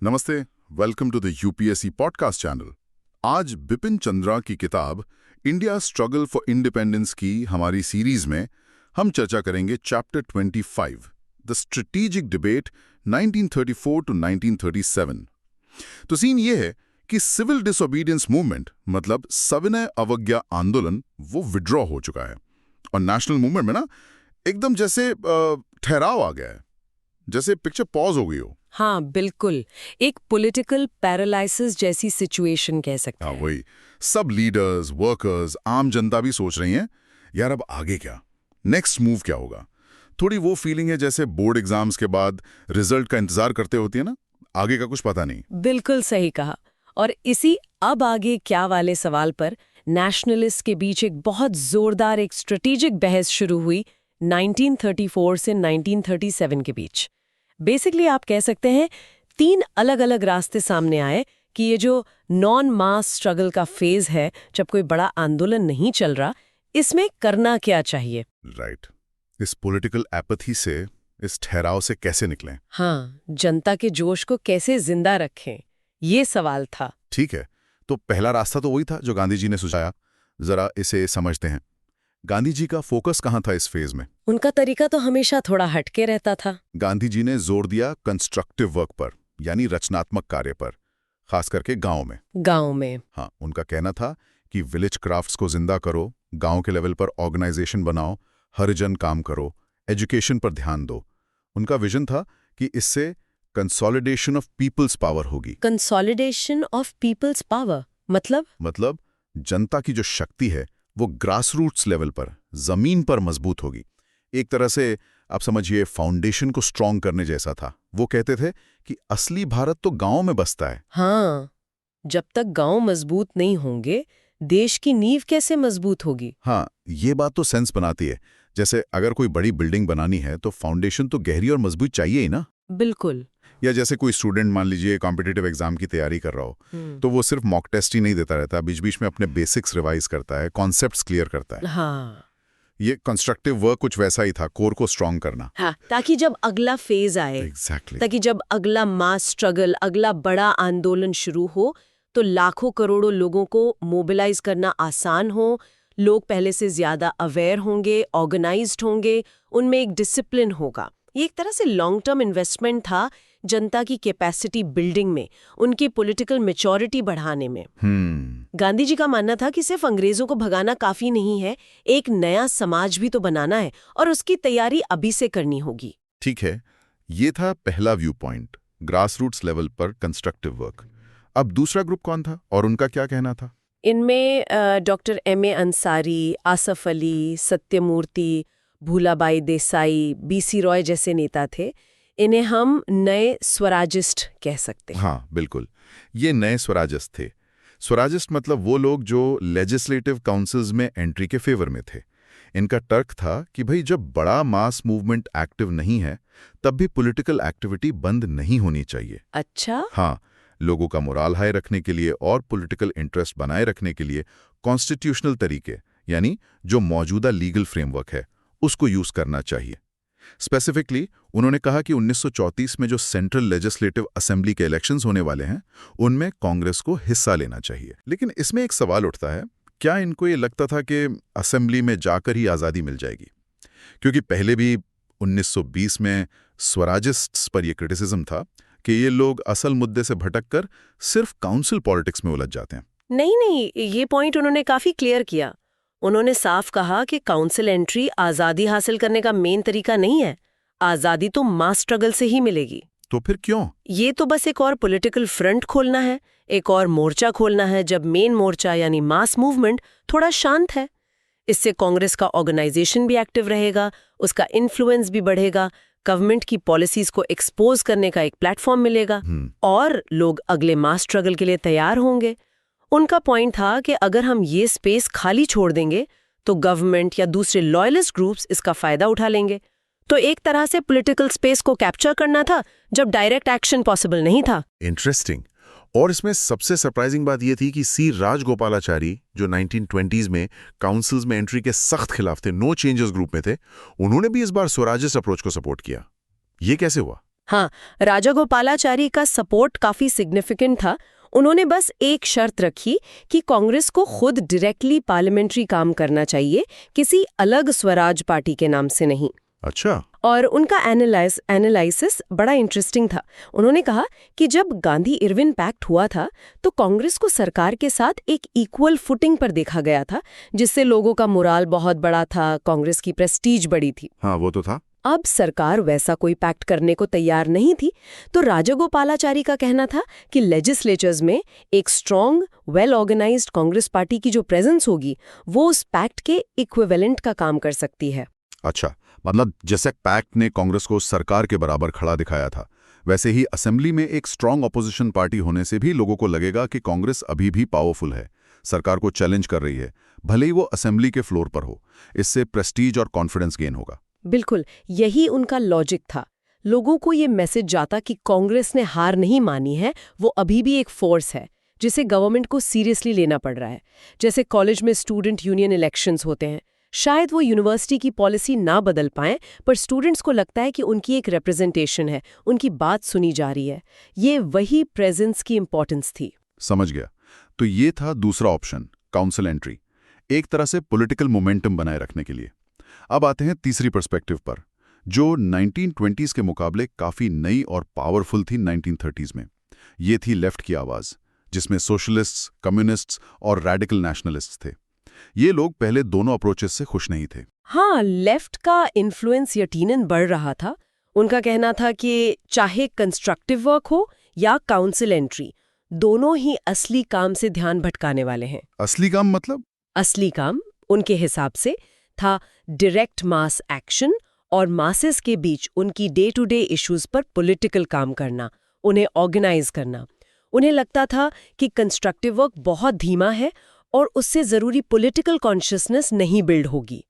नमस्ते, welcome to the UPSC podcast channel. आज बिपिन चंद्रा की किताब इंडिया स्ट्रगल फॉर इंडिपेंडेंस की हमारी सीरीज में हम चर्चा करेंगे chapter 25, the strategic debate 1934 to 1937। तो सीन ये है कि सिविल डिसोबीडियंस मूवमेंट मतलब सविनय अवज्ञा आंदोलन वो विड्रॉ हो चुका है और नेशनल मूवमेंट में ना एकदम जैसे ठहराव आ गया है, जैसे पिक्चर पॉज हो गई हो। हाँ बिल्कुल, एक पॉलिटिकल पैरालिसिस जैसी सिचुएशन कह सकते हैं। हाँ वही, सब लीडर्स, वर्कर्स, आम जनता भी सोच रही हैं यार अब आगे क्या, नेक्स्ट मूव क्या होगा। थोड़ी वो फीलिंग है जैसे बोर्ड एग्जाम्स के बाद रिजल्ट का इंतजार करते होती है ना, आगे का कुछ पता नहीं। बिल्कुल सही कहा। और इसी अब आगे क्या वाले सवाल पर नेशनलिस्ट के बीच एक बहुत जोरदार एक स्ट्रेटेजिक बहस शुरू हुई 1934 से 1937 के बीच। बेसिकली आप कह सकते हैं 3 अलग अलग रास्ते सामने आए कि ये जो नॉन मास स्ट्रगल का फेज है, जब कोई बड़ा आंदोलन नहीं चल रहा, इसमें करना क्या चाहिए। राइट, इस पॉलिटिकल एपैथी से, इस ठहराव से कैसे निकलें। हाँ, जनता के जोश को कैसे जिंदा रखें, ये सवाल था। ठीक है, तो पहला रास्ता तो वही था जो गांधी जी ने सुझाया। जरा इसे समझते हैं। गांधी जी का फोकस कहाँ था इस फेज में? उनका तरीका तो हमेशा थोड़ा हटके रहता था। गांधी जी ने जोर दिया कंस्ट्रक्टिव वर्क पर, यानी रचनात्मक कार्य पर, खास करके गांव में। हाँ, उनका कहना था कि विलेज क्राफ्ट्स को जिंदा करो, गांव के लेवल पर ऑर्गेनाइजेशन बनाओ, हरिजन काम करो, एजुकेशन पर ध्यान दो। उनका विजन था कि इससे कंसोलिडेशन ऑफ पीपल्स पावर होगी। कंसोलिडेशन ऑफ पीपल्स पावर मतलब जनता की जो शक्ति है वो ग्रासरूट्स लेवल पर, जमीन पर मजबूत होगी। एक तरह से आप समझिए फाउंडेशन को स्ट्रॉन्ग करने जैसा था। वो कहते थे कि असली भारत तो गांव में बसता है। हाँ, जब तक गांव मजबूत नहीं होंगे, देश की नींव कैसे मजबूत होगी। हाँ, ये बात तो सेंस बनाती है। जैसे अगर कोई बड़ी बिल्डिंग बनानी है तो फाउंडेशन तो गहरी और मजबूत चाहिए ही ना। बिल्कुल। या जैसे कोई स्टूडेंट मान लीजिए कॉम्पिटिटिव एग्जाम की तैयारी कर रहा हो, तो वो सिर्फ मॉक टेस्ट ही नहीं देता रहता, बीच बीच में अपने बेसिक्स रिवाइज करता है, कॉन्सेप्ट्स क्लियर करता है। हाँ, ये कंस्ट्रक्टिव वर्क कुछ वैसा ही था, कोर को स्ट्रॉन्ग करना। हाँ, ताकि जब अगला फेज आए, ताकि जब अगला मास स्ट्रगल, अगला बड़ा आंदोलन शुरू हो, तो लाखों करोड़ों लोगों को मोबिलाइज करना आसान हो। लोग पहले से ज्यादा अवेयर होंगे, ऑर्गेनाइज्ड होंगे, उनमें एक डिसिप्लिन होगा। ये एक तरह से लॉन्ग टर्म इन्वेस्टमेंट था जनता की कैपेसिटी बिल्डिंग में, उनकी पॉलिटिकल मैच्योरिटी बढ़ाने में। गांधी जी का मानना था कि सिर्फ अंग्रेजों को भगाना काफी नहीं है, एक नया समाज भी तो बनाना है और उसकी तैयारी अभी से करनी होगी। ठीक है, ये था पहला व्यू पॉइंट, ग्रासरूट्स लेवल पर कंस्ट्रक्टिव वर्क। अब दूसरा ग्रुप कौन था और उनका क्या कहना था? इनमें doctor M.A. Ansari, Asaf Ali, Satyamurti, Bhulabhai Desai, B.C. Roy जैसे नेता थे। इन्हें हम नए स्वराजिस्ट कह सकते हैं। हाँ बिल्कुल, ये नए स्वराजिस्ट थे। स्वराजिस्ट मतलब वो लोग जो लेजिस्लेटिव काउंसिल्स में एंट्री के फेवर में थे। इनका तर्क था कि भाई जब बड़ा मास मूवमेंट एक्टिव नहीं है, तब भी पॉलिटिकल एक्टिविटी बंद नहीं होनी चाहिए। अच्छा। हाँ, लोगों का मोराल हाई रखने के लिए और पॉलिटिकल इंटरेस्ट बनाए रखने के लिए कॉन्स्टिट्यूशनल तरीके, यानी जो मौजूदा लीगल फ्रेमवर्क है, उसको यूज करना चाहिए। स्पेसिफिकली उन्होंने कहा कि 1934 में जो सेंट्रल लेजिस्लेटिव असेंबली के इलेक्शंस होने वाले हैं, उनमें कांग्रेस को हिस्सा लेना चाहिए। लेकिन इसमें एक सवाल उठता है, क्या इनको ये लगता था कि असेंबली में जाकर ही आज़ादी मिल जाएगी? क्योंकि पहले भी 1920 में स्वराजिस्ट्स पर यह क्रिटिसिज्म था कि ये लोग असल मुद्दे से भटककर सिर्फ काउंसिल पॉलिटिक्स में उलझ जाते हैं। नहीं, ये पॉइंट उन्होंने काफी क्लियर किया। उन्होंने साफ कहा कि काउंसिल एंट्री आजादी हासिल करने का मेन तरीका नहीं है। आजादी तो मास स्ट्रगल से ही मिलेगी। तो फिर क्यों? ये तो बस एक और पॉलिटिकल फ्रंट खोलना है, एक और मोर्चा खोलना है, जब मेन मोर्चा यानी मास मूवमेंट थोड़ा शांत है। इससे कांग्रेस का ऑर्गेनाइजेशन भी एक्टिव रहेगा, उसका इन्फ्लुएंस भी बढ़ेगा, गवर्नमेंट की पॉलिसीज को एक्सपोज करने का एक प्लेटफॉर्म मिलेगा और लोग अगले मास स्ट्रगल के लिए तैयार होंगे। उनका पॉइंट था कि अगर हम ये स्पेस खाली छोड़ देंगे तो गवर्नमेंट या दूसरे लॉयलिस्ट ग्रुप्स इसका फायदा उठा लेंगे। तो एक तरह से पॉलिटिकल स्पेस को कैप्चर करना था जब डायरेक्ट एक्शन पॉसिबल नहीं था। इंटरेस्टिंग। और इसमें सबसे सरप्राइजिंग बात यह थी कि सी राजगोपालाचारी, जो 1920s में काउंसिल्स में एंट्री के सख्त खिलाफ थे, नो चेंजेस ग्रुप में थे, उन्होंने भी इस बार स्वराजिस्ट अप्रोच को सपोर्ट किया। ये कैसे हुआ? हाँ, राजागोपालाचारी का सपोर्ट काफी सिग्निफिकेंट था। उन्होंने बस एक शर्त रखी कि कांग्रेस को खुद डायरेक्टली पार्लियामेंट्री काम करना चाहिए, किसी अलग स्वराज पार्टी के नाम से नहीं। अच्छा। और उनका एनालिसिस बड़ा इंटरेस्टिंग था। उन्होंने कहा कि जब गांधी इरविन पैक्ट हुआ था तो कांग्रेस को सरकार के साथ एक इक्वल फुटिंग पर देखा गया था, जिससे लोगों का मोराल बहुत बड़ा था, कांग्रेस की प्रेस्टीज बड़ी थी। हाँ, वो तो था। अब सरकार वैसा कोई पैक्ट करने को तैयार नहीं थी, तो राजागोपालाचारी का कहना था कि लेजिस्लेचर्स में एक strong, well organised Congress party की जो प्रेजेंस होगी वो उस पैक्ट के इक्विवेलेंट का काम कर सकती है। अच्छा, मतलब जैसे पैक्ट ने कांग्रेस को सरकार के बराबर खड़ा दिखाया था, वैसे ही असेंबली में एक स्ट्रांग ऑपोजिशन पार्टी होने से भी लोगों को लगेगा कि कांग्रेस अभी भी पावरफुल है, सरकार को चैलेंज कर रही है, भले ही वो असेंबली के फ्लोर पर हो। इससे प्रेस्टीज और कॉन्फिडेंस गेन होगा। बिल्कुल, यही उनका लॉजिक था। लोगों को ये मैसेज जाता कि कांग्रेस ने हार नहीं मानी है, वो अभी भी एक फोर्स है जिसे गवर्नमेंट को सीरियसली लेना पड़ रहा है। जैसे कॉलेज में स्टूडेंट यूनियन इलेक्शंस होते हैं, शायद वो यूनिवर्सिटी की पॉलिसी ना बदल पाएं, पर स्टूडेंट्स को लगता है कि उनकी एक रिप्रेजेंटेशन है, उनकी बात सुनी जा रही है। ये वही प्रेजेंस की इंपॉर्टेंस थी। समझ गया। तो ये था दूसरा ऑप्शन, काउंसिल एंट्री, एक तरह से पॉलिटिकल मोमेंटम बनाए रखने के लिए। अब आते हैं तीसरी पर्सपेक्टिव पर, जो 1920s के मुकाबले काफी नई और पावरफुल थी 1930s में। ये थी लेफ्ट की आवाज, जिसमें सोशलिस्ट्स, कम्युनिस्ट्स और रेडिकल नेशनलिस्ट्स थे। ये लोग पहले दोनों अप्रोचेस से खुश नहीं थे। हाँ, लेफ्ट का इन्फ्लुएंस यकीनन बढ़ रहा था। उनका कहना था कि चाहे कंस्ट्रक्टिव वर्क हो या काउंसिल एंट्री, दोनों ही असली काम से ध्यान भटकाने वाले हैं। असली काम मतलब? असली काम उनके हिसाब से था डायरेक्ट मास एक्शन और मासेस के बीच उनकी डे टू डे इश्यूज पर पॉलिटिकल काम करना, उन्हें ऑर्गेनाइज करना। उन्हें लगता था कि कंस्ट्रक्टिव वर्क बहुत धीमा है और उससे ज़रूरी पॉलिटिकल कॉन्शियसनेस नहीं बिल्ड होगी।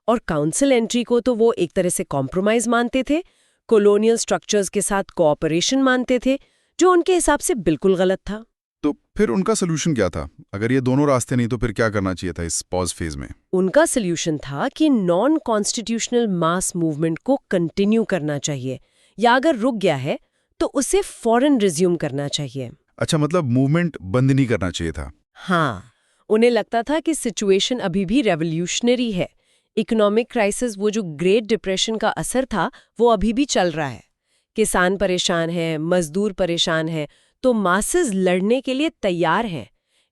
और काउंसिल एंट्री को तो वो एक तरह से कॉम्प्रोमाइज़ मानते थे, कॉलोनियल स्ट्रक्चर्स के साथ कोऑपरेशन मानते थे, जो उनके हिसाब से बिल्कुल गलत था। तो फिर उनका सोल्यूशन क्या था? अगर ये दोनों रास्ते नहीं तो फिर क्या करना चाहिए था इस पॉज फेज में? उनका सोल्यूशन था कि नॉन कॉन्स्टिट्यूशनल मास मूवमेंट को कंटिन्यू करना चाहिए, या अगर रुक गया है तो उसे फौरन रिज्यूम करना चाहिए। अच्छा, मतलब मूवमेंट बंद नहीं करना चाहिए था। हाँ, उन्हें लगता था कि सिचुएशन अभी भी रेवोल्यूशनरी है। इकोनॉमिक क्राइसिस, वो जो ग्रेट डिप्रेशन का असर था, वो अभी भी चल रहा है। किसान परेशान है, मजदूर परेशान है, तो मासेस लड़ने के लिए तैयार हैं।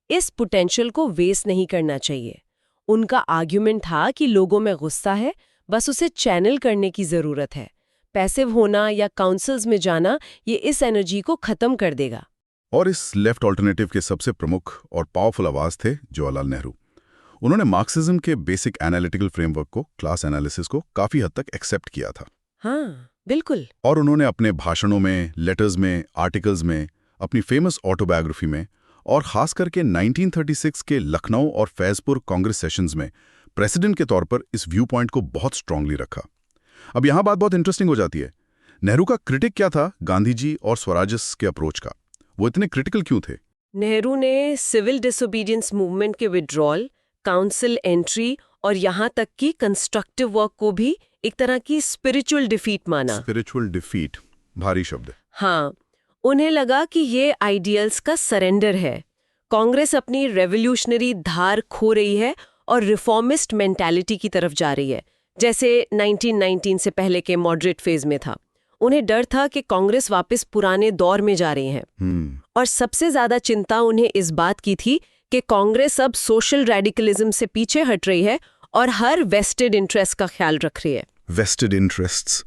इस पोटेंशियल को वेस्ट नहीं करना चाहिए। उनका आर्ग्यूमेंट था कि लोगों में गुस्सा है, बस उसे चैनल करने की जरूरत है। पैसिव होना या काउंसिल्स में जाना ये इस एनर्जी को खत्म कर देगा। और इस लेफ्ट ऑल्टरनेटिव के सबसे प्रमुख और पावरफुल आवाज थे जवाहरलाल नेहरू। उन्होंने मार्क्सिज्म के बेसिक एनालिटिकल फ्रेमवर्क को, क्लास एनालिसिस को काफी हद तक एक्सेप्ट किया था। हाँ, बिल्कुल। और उन्होंने अपने भाषणों में, लेटर्स में, आर्टिकल्स में, अपनी फेमस ऑटोबायोग्राफी में और खास करके 1936 के लखनऊ और फैजपुर कांग्रेस सेशंस में प्रेसिडेंट के तौर पर इस व्यू पॉइंट को बहुत स्ट्रांगली रखा। अब यहाँ बात बहुत इंटरेस्टिंग हो जाती है। नेहरू का क्रिटिक क्या था गांधी जी और स्वराजस के अप्रोच का? वो इतने क्रिटिकल क्यों थे? नेहरू ने सिविल डिसोबीडियंस मूवमेंट के विड्रॉल, काउंसिल एंट्री और यहाँ तक कि कंस्ट्रक्टिव वर्क को भी एक तरह की स्पिरिचुअल डिफीट माना। स्पिरिचुअल डिफीट, भारी शब्द। हाँ, उन्हें लगा कि ये आइडियल्स का सरेंडर है। कांग्रेस अपनी रेवोल्यूशनरी धार खो रही है और रिफॉर्मिस्ट मेंटालिटी की तरफ जा रही है, जैसे 1919 से पहले के मॉडरेट फेज में था। उन्हें डर था कि कांग्रेस वापस पुराने दौर में जा रही है। और सबसे ज्यादा चिंता उन्हें इस बात की थी कि कांग्रेस अब सोशल रेडिकलिज्म से पीछे हट रही है और हर वेस्टेड इंटरेस्ट का ख्याल रख रही है। वेस्टेड इंटरेस्ट्स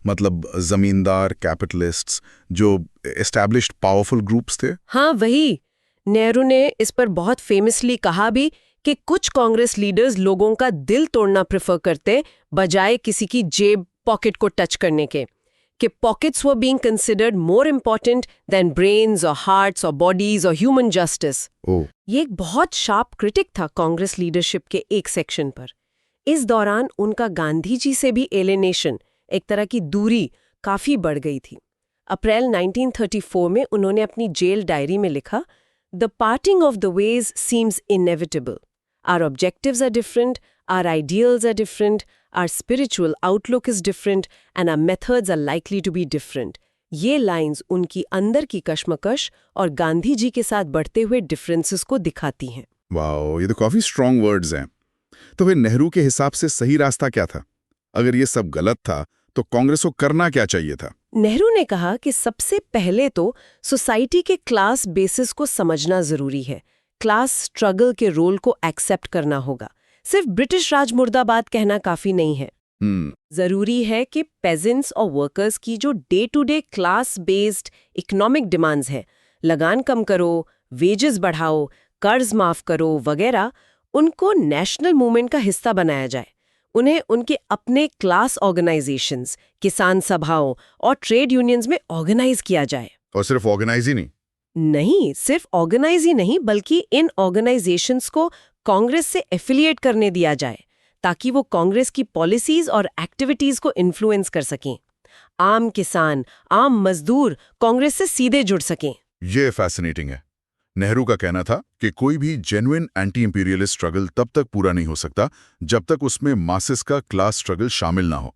मतलब जमींदार, कैपिटलिस्ट्स, जो एस्टैब्लिश्ड पावरफुल ग्रुप्स थे। हाँ, वही। नेहरू ने इस पर बहुत फेमसली कहा भी कि कुछ कांग्रेस लीडर्स लोगों का दिल तोड़ना प्रेफर करते बजाय किसी की जेब पॉकेट को टच करने के, कि pockets were being considered more important then brains और हार्ट्स और बॉडीज और ह्यूमन जस्टिस। ये एक बहुत शार्प क्रिटिक था कांग्रेस लीडरशिप के एक सेक्शन पर। इस दौरान उनका गांधी जी से भी एलिनेशन, एक तरह की दूरी, काफी बढ़ गई थी। अप्रैल 1934 में उन्होंने अपनी जेल डायरी में लिखा, "The parting of the ways seems inevitable. Our objectives are different, our ideals are different, our spiritual outlook is different, and our methods are likely to be different. ये लाइंस उनकी अंदर की कश्मकश और गांधी जी के साथ बढ़ते हुए डिफरेंसेस को दिखाती हैं। वाओ, ये तो काफी स्ट्रॉन्ग वर्ड्स हैं। तो फिर नेहरू के हिसाब से सही रास्ता क्या था? अगर ये सब गलत था तो कांग्रेस को करना क्या चाहिए था? नेहरू ने कहा कि सबसे पहले तो सोसाइटी के क्लास बेसिस को समझना जरूरी है। क्लास स्ट्रगल के रोल को एक्सेप्ट करना होगा। सिर्फ ब्रिटिश राज मुर्दाबाद कहना काफी नहीं है। जरूरी है कि पेजेंट्स और वर्कर्स की जो day to day class based economic demands हैं, लगान कम करो, वेजेस बढ़ाओ, कर्ज माफ करो वगैरह, उनको नेशनल मूवमेंट का हिस्सा बनाया जाए। उन्हें उनके अपने क्लास ऑर्गेनाइजेशंस, किसान सभाओं और ट्रेड यूनियंस में ऑर्गेनाइज किया जाए। और सिर्फ ऑर्गेनाइज ही नहीं, सिर्फ ऑर्गेनाइज ही नहीं, बल्कि इन ऑर्गेनाइजेशंस को कांग्रेस से एफिलिएट करने दिया जाए ताकि वो कांग्रेस की पॉलिसीज और एक्टिविटीज को इन्फ्लुएंस कर सकें। आम किसान, आम मजदूर कांग्रेस से सीधे जुड़ सकें। ये फैसिनेटिंग है। नेहरू का कहना था कि कोई भी जेन्युइन एंटी इंपीरियलिस्ट स्ट्रगल तब तक पूरा नहीं हो सकता जब तक उसमें मासेस का क्लास स्ट्रगल शामिल ना हो।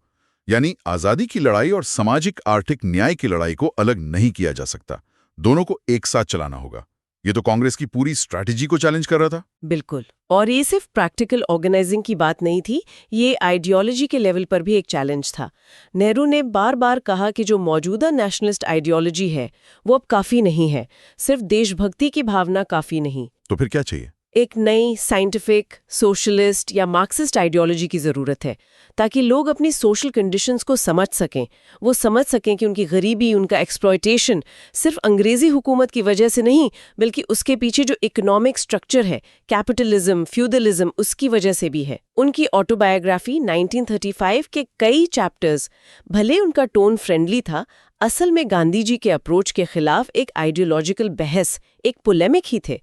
यानी आजादी की लड़ाई और सामाजिक आर्थिक न्याय की लड़ाई को अलग नहीं किया जा सकता, दोनों को एक साथ चलाना होगा। ये तो कांग्रेस की पूरी स्ट्रैटेजी को चैलेंज कर रहा था। बिल्कुल। और ये सिर्फ प्रैक्टिकल ऑर्गेनाइजिंग की बात नहीं थी, ये आइडियोलॉजी के लेवल पर भी एक चैलेंज था। नेहरू ने बार बार कहा कि जो मौजूदा नेशनलिस्ट आइडियोलॉजी है वो अब काफी नहीं है, सिर्फ देशभक्ति की भावना काफी नहीं। तो फिर क्या चाहिए? एक नई साइंटिफिक, सोशलिस्ट या मार्क्सिस्ट आइडियोलॉजी की ज़रूरत है ताकि लोग अपनी सोशल कंडीशंस को समझ सकें। वो समझ सकें कि उनकी गरीबी, उनका एक्सप्लॉयटेशन सिर्फ अंग्रेजी हुकूमत की वजह से नहीं, बल्कि उसके पीछे जो इकोनॉमिक स्ट्रक्चर है, कैपिटलिज्म, फ्यूडलिज्म, उसकी वजह से भी है। उनकी ऑटोबायोग्राफी 1935 के कई चैप्टर्स, भले उनका टोन फ्रेंडली था, असल में गांधी जी के अप्रोच के खिलाफ एक आइडियोलॉजिकल बहस, एक पोलेमिक ही थे।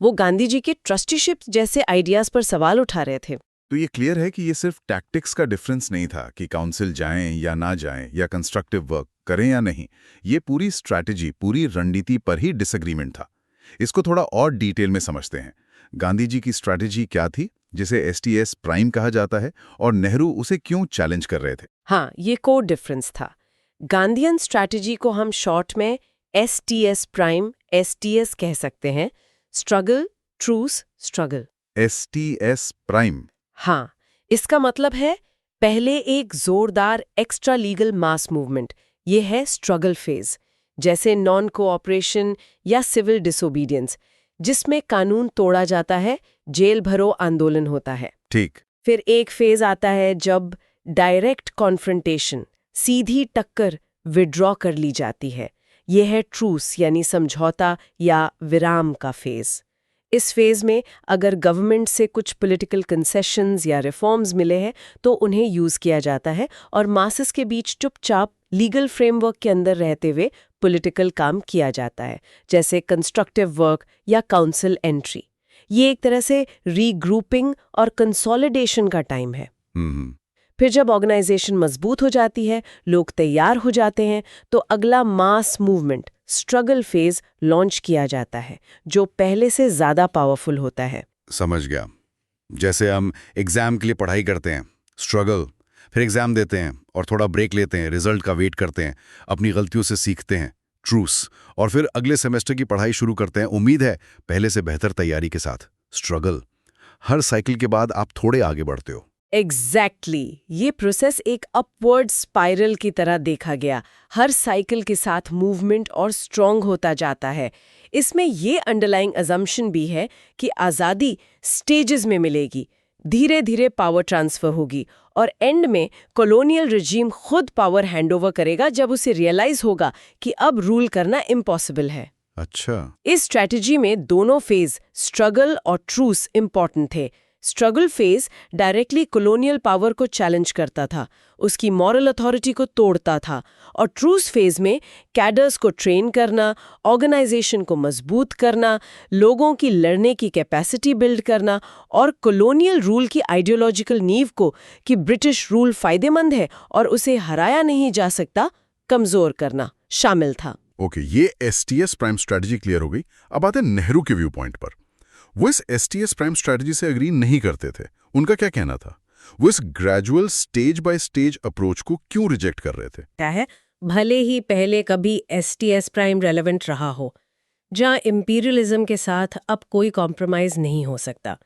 वो गांधी जी के ट्रस्टीशिप जैसे आइडियाज पर सवाल उठा रहे थे। तो ये क्लियर है कि ये सिर्फ टैक्टिक्स का डिफरेंस नहीं था कि काउंसिल जाएं या ना जाएं या कंस्ट्रक्टिव वर्क करें या नहीं। ये पूरी स्ट्रैटेजी, पूरी रणनीति पर ही डिसएग्रीमेंट था। इसको थोड़ा और डिटेल में समझते हैं। गांधी जी की स्ट्रैटेजी क्या थी, जिसे एसटीएस प्राइम कहा जाता है, और नेहरू उसे क्यों चैलेंज कर रहे थे? हाँ, ये कोर डिफरेंस था। गांधीयन स्ट्रैटेजी को हम शॉर्ट में एसटीएस प्राइम, एसटीएस कह सकते हैं। Struggle, truce, struggle. STS prime. हाँ, इसका मतलब है पहले एक जोरदार एक्स्ट्रा लीगल मास मूवमेंट, ये है स्ट्रगल फेज, जैसे नॉन कोऑपरेशन या सिविल डिसोबीडियंस, जिसमें कानून तोड़ा जाता है, जेल भरो आंदोलन होता है। ठीक। फिर एक फेज आता है जब डायरेक्ट कॉन्फ्रंटेशन, सीधी टक्कर, विड्रॉ कर ली जाती है। यह है ट्रूस यानी समझौता या विराम का फेज। इस फेज में अगर गवर्नमेंट से कुछ पॉलिटिकल कंसेशंस या रिफॉर्म्स मिले हैं तो उन्हें यूज किया जाता है और मासेस के बीच चुपचाप लीगल फ्रेमवर्क के अंदर रहते हुए पॉलिटिकल काम किया जाता है, जैसे कंस्ट्रक्टिव वर्क या काउंसिल एंट्री। ये एक तरह से रीग्रुपिंग और कंसोलिडेशन का टाइम है। फिर जब ऑर्गेनाइजेशन मजबूत हो जाती है, लोग तैयार हो जाते हैं, तो अगला mass movement, struggle phase launch किया जाता है, जो पहले से ज्यादा पावरफुल होता है। समझ गया। जैसे हम एग्जाम के लिए पढ़ाई करते हैं, स्ट्रगल, फिर एग्जाम देते हैं और थोड़ा ब्रेक लेते हैं, रिजल्ट का वेट करते हैं, अपनी गलतियों से सीखते हैं, ट्रूस, और फिर अगले सेमेस्टर की पढ़ाई शुरू करते हैं, उम्मीद है पहले से बेहतर तैयारी के साथ, स्ट्रगल। हर साइकिल के बाद आप थोड़े आगे बढ़ते हो। एग्जैक्टली ये प्रोसेस एक अपवर्ड स्पाइरल की तरह देखा गया। हर साइकिल के साथ मूवमेंट और स्ट्रॉन्ग होता जाता है। इसमें ये अंडरलाइंग अजम्पशन भी है कि आज़ादी स्टेजेस में मिलेगी, धीरे धीरे पावर ट्रांसफर होगी और एंड में कॉलोनियल रिजीम खुद पावर हैंडओवर करेगा जब उसे रियलाइज होगा कि अब रूल करना इम्पॉसिबल है। अच्छा। इस स्ट्रैटेजी में दोनों फेज, स्ट्रगल और ट्रूस, इंपॉर्टेंट थे। Struggle phase directly colonial power को चैलेंज करता था, उसकी मॉरल अथॉरिटी को तोड़ता था, और ट्रूस फेज में कैडर्स को ट्रेन करना, ऑर्गेनाइजेशन को मजबूत करना, लोगों की लड़ने की कैपेसिटी बिल्ड करना और कॉलोनियल रूल की आइडियोलॉजिकल नींव को कि ब्रिटिश रूल फायदेमंद है और उसे हराया नहीं जा सकता, कमजोर करना शामिल था। ओके, ये एसटीएस प्राइम स्ट्रैटेजी क्लियर हो गई। अब आते हैं नेहरू के व्यू पॉइंट पर। वो इस एसटीएस प्राइम स्ट्रैटेजी से एग्री नहीं करते थे। उनका क्या कहना था? वो इस gradual stage by stage approach को क्यों रिजेक्ट कर रहे थे? क्या है, भले ही पहले कभी एसटीएस प्राइम रेलेवेंट रहा हो, जहां इंपीरियलिज्म के साथ अब कोई कॉम्प्रोमाइज नहीं हो सकता।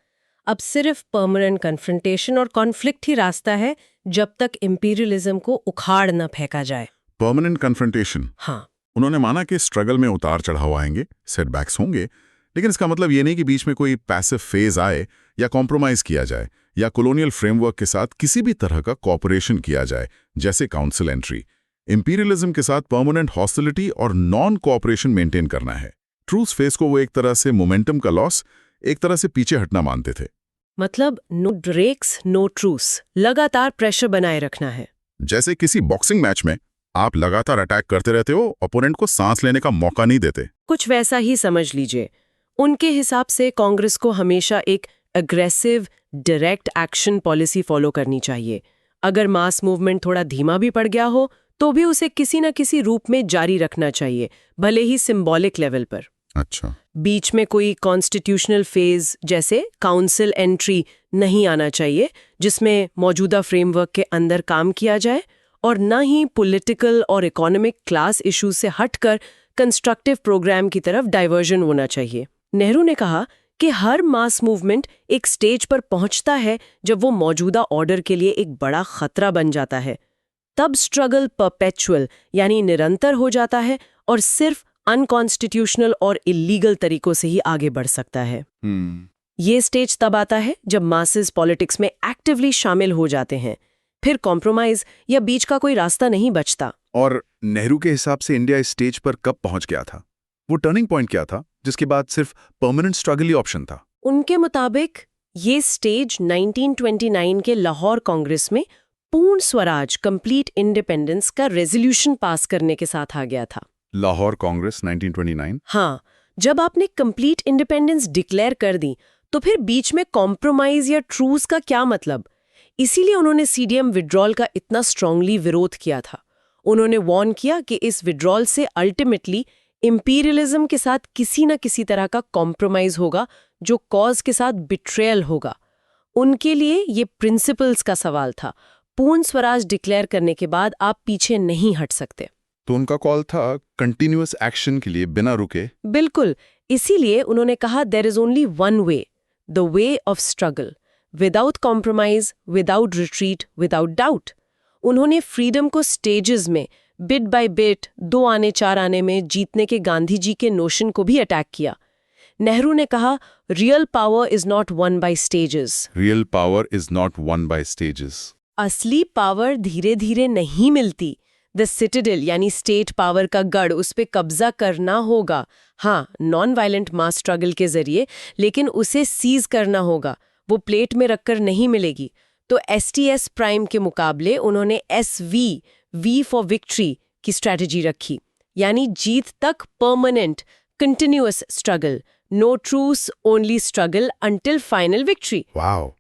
अब सिर्फ परमानेंट कन्फ्रंटेशन और कॉन्फ्लिक्ट ही रास्ता है जब तक इंपीरियलिज्म को उखाड़ न फेंका जाए। Permanent confrontation. हाँ, उन्होंने माना कि स्ट्रगल में उतार चढ़ाव आएंगे, सेटबैक्स होंगे, लेकिन इसका मतलब ये नहीं कि बीच में कोई पैसिव फेज आए या कॉम्प्रोमाइज किया जाए या कॉलोनियल फ्रेमवर्क के साथ किसी भी तरह का कॉपरेशन किया जाए, जैसे काउंसिल एंट्री। इंपीरियलिज्म के साथ परमानेंट हॉस्टिलिटी और नॉन कोऑपरेशन मेंटेन करना है। ट्रूथ फेस को वो एक तरह से मोमेंटम का लॉस, एक तरह से पीछे हटना मानते थे। मतलब नो ब्रेक्स नो ट्रूस, लगातार प्रेशर बनाए रखना है। जैसे किसी बॉक्सिंग मैच में आप लगातार अटैक करते रहते हो, ओपोनेंट को सांस लेने का मौका नहीं देते। कुछ वैसा ही समझ लीजिए। उनके हिसाब से कांग्रेस को हमेशा एक aggressive direct action policy follow करनी चाहिए। अगर मास मूवमेंट थोड़ा धीमा भी पड़ गया हो तो भी उसे किसी न किसी रूप में जारी रखना चाहिए, भले ही सिंबॉलिक लेवल पर। अच्छा, बीच में कोई कॉन्स्टिट्यूशनल फेज जैसे काउंसिल एंट्री नहीं आना चाहिए, जिसमें मौजूदा फ्रेमवर्क के अंदर काम किया जाए, और न ही पॉलिटिकल और इकोनॉमिक क्लास इश्यूज से हटकर कंस्ट्रक्टिव प्रोग्राम की तरफ डाइवर्जन होना चाहिए। नेहरू ने कहा कि हर मास मूवमेंट एक स्टेज पर पहुंचता है जब वो मौजूदा ऑर्डर के लिए एक बड़ा खतरा बन जाता है। तब स्ट्रगल परपेचुअल यानी निरंतर हो जाता है और सिर्फ अनकॉन्स्टिट्यूशनल और इलीगल तरीकों से ही आगे बढ़ सकता है। ये स्टेज तब आता है जब मासेस पॉलिटिक्स में एक्टिवली शामिल हो जाते हैं। फिर कॉम्प्रोमाइज या बीच का कोई रास्ता नहीं बचता। और नेहरू के हिसाब से इंडिया इस स्टेज पर कब पहुंच गया था? वो टर्निंग पॉइंट क्या था जिसके बाद सिर्फ परमानेंट स्ट्रगल ही ऑप्शन था? उनके मुताबिक ये स्टेज 1929 के लाहौर कांग्रेस में पूर्ण स्वराज कंप्लीट इंडिपेंडेंस का रेजोल्यूशन पास करने के साथ आ गया था। लाहौर कांग्रेस 1929। हाँ, जब आपने कंप्लीट इंडिपेंडेंस डिक्लेयर कर दी तो फिर बीच में कॉम्प्रोमाइज या ट्रूस का क्या मतलब? इसीलिए उन्होंने सीडीएम विड्रॉल का इतना स्ट्रांगली विरोध किया था। उन्होंने वार्न किया कि इस विड्रॉल से अल्टीमेटली इंपीरियलिज्म के साथ किसी न किसी तरह का कॉम्प्रोमाइज होगा जो कॉज के साथ बिट्रेयल होगा। उनके लिए ये प्रिंसिपल्स का सवाल था। पूर्ण स्वराज डिक्लेयर करने के बाद आप पीछे नहीं हट सकते। तो उनका कॉल था कंटिन्यूअस एक्शन के लिए बिना रुके। बिल्कुल, इसीलिए उन्होंने कहा there is only one way, the way of struggle, without compromise, without retreat, without doubt. उन्होंने फ्रीडम को स्टेजेस में बिट बाय बिट 2 आने 4 आने में जीतने के गांधी जी के नोशन को भी अटैक किया। नेहरू ने कहा real power is not one by stages. Real power is not one by stages. असली पावर धीरे धीरे नहीं मिलती। द सिटाडेल यानी स्टेट पावर का गढ़, उस पे कब्जा करना होगा। हाँ, नॉन वायलेंट मास स्ट्रगल के जरिए, लेकिन उसे सीज करना होगा। वो प्लेट में रखकर नहीं मिलेगी। तो एसटीएस प्राइम के मुकाबले उन्होंने एसवी, वी फॉर विक्ट्री की स्ट्रैटेजी रखी, यानी जीत तक permanent continuous struggle, no truce, only struggle until final victory. Wow,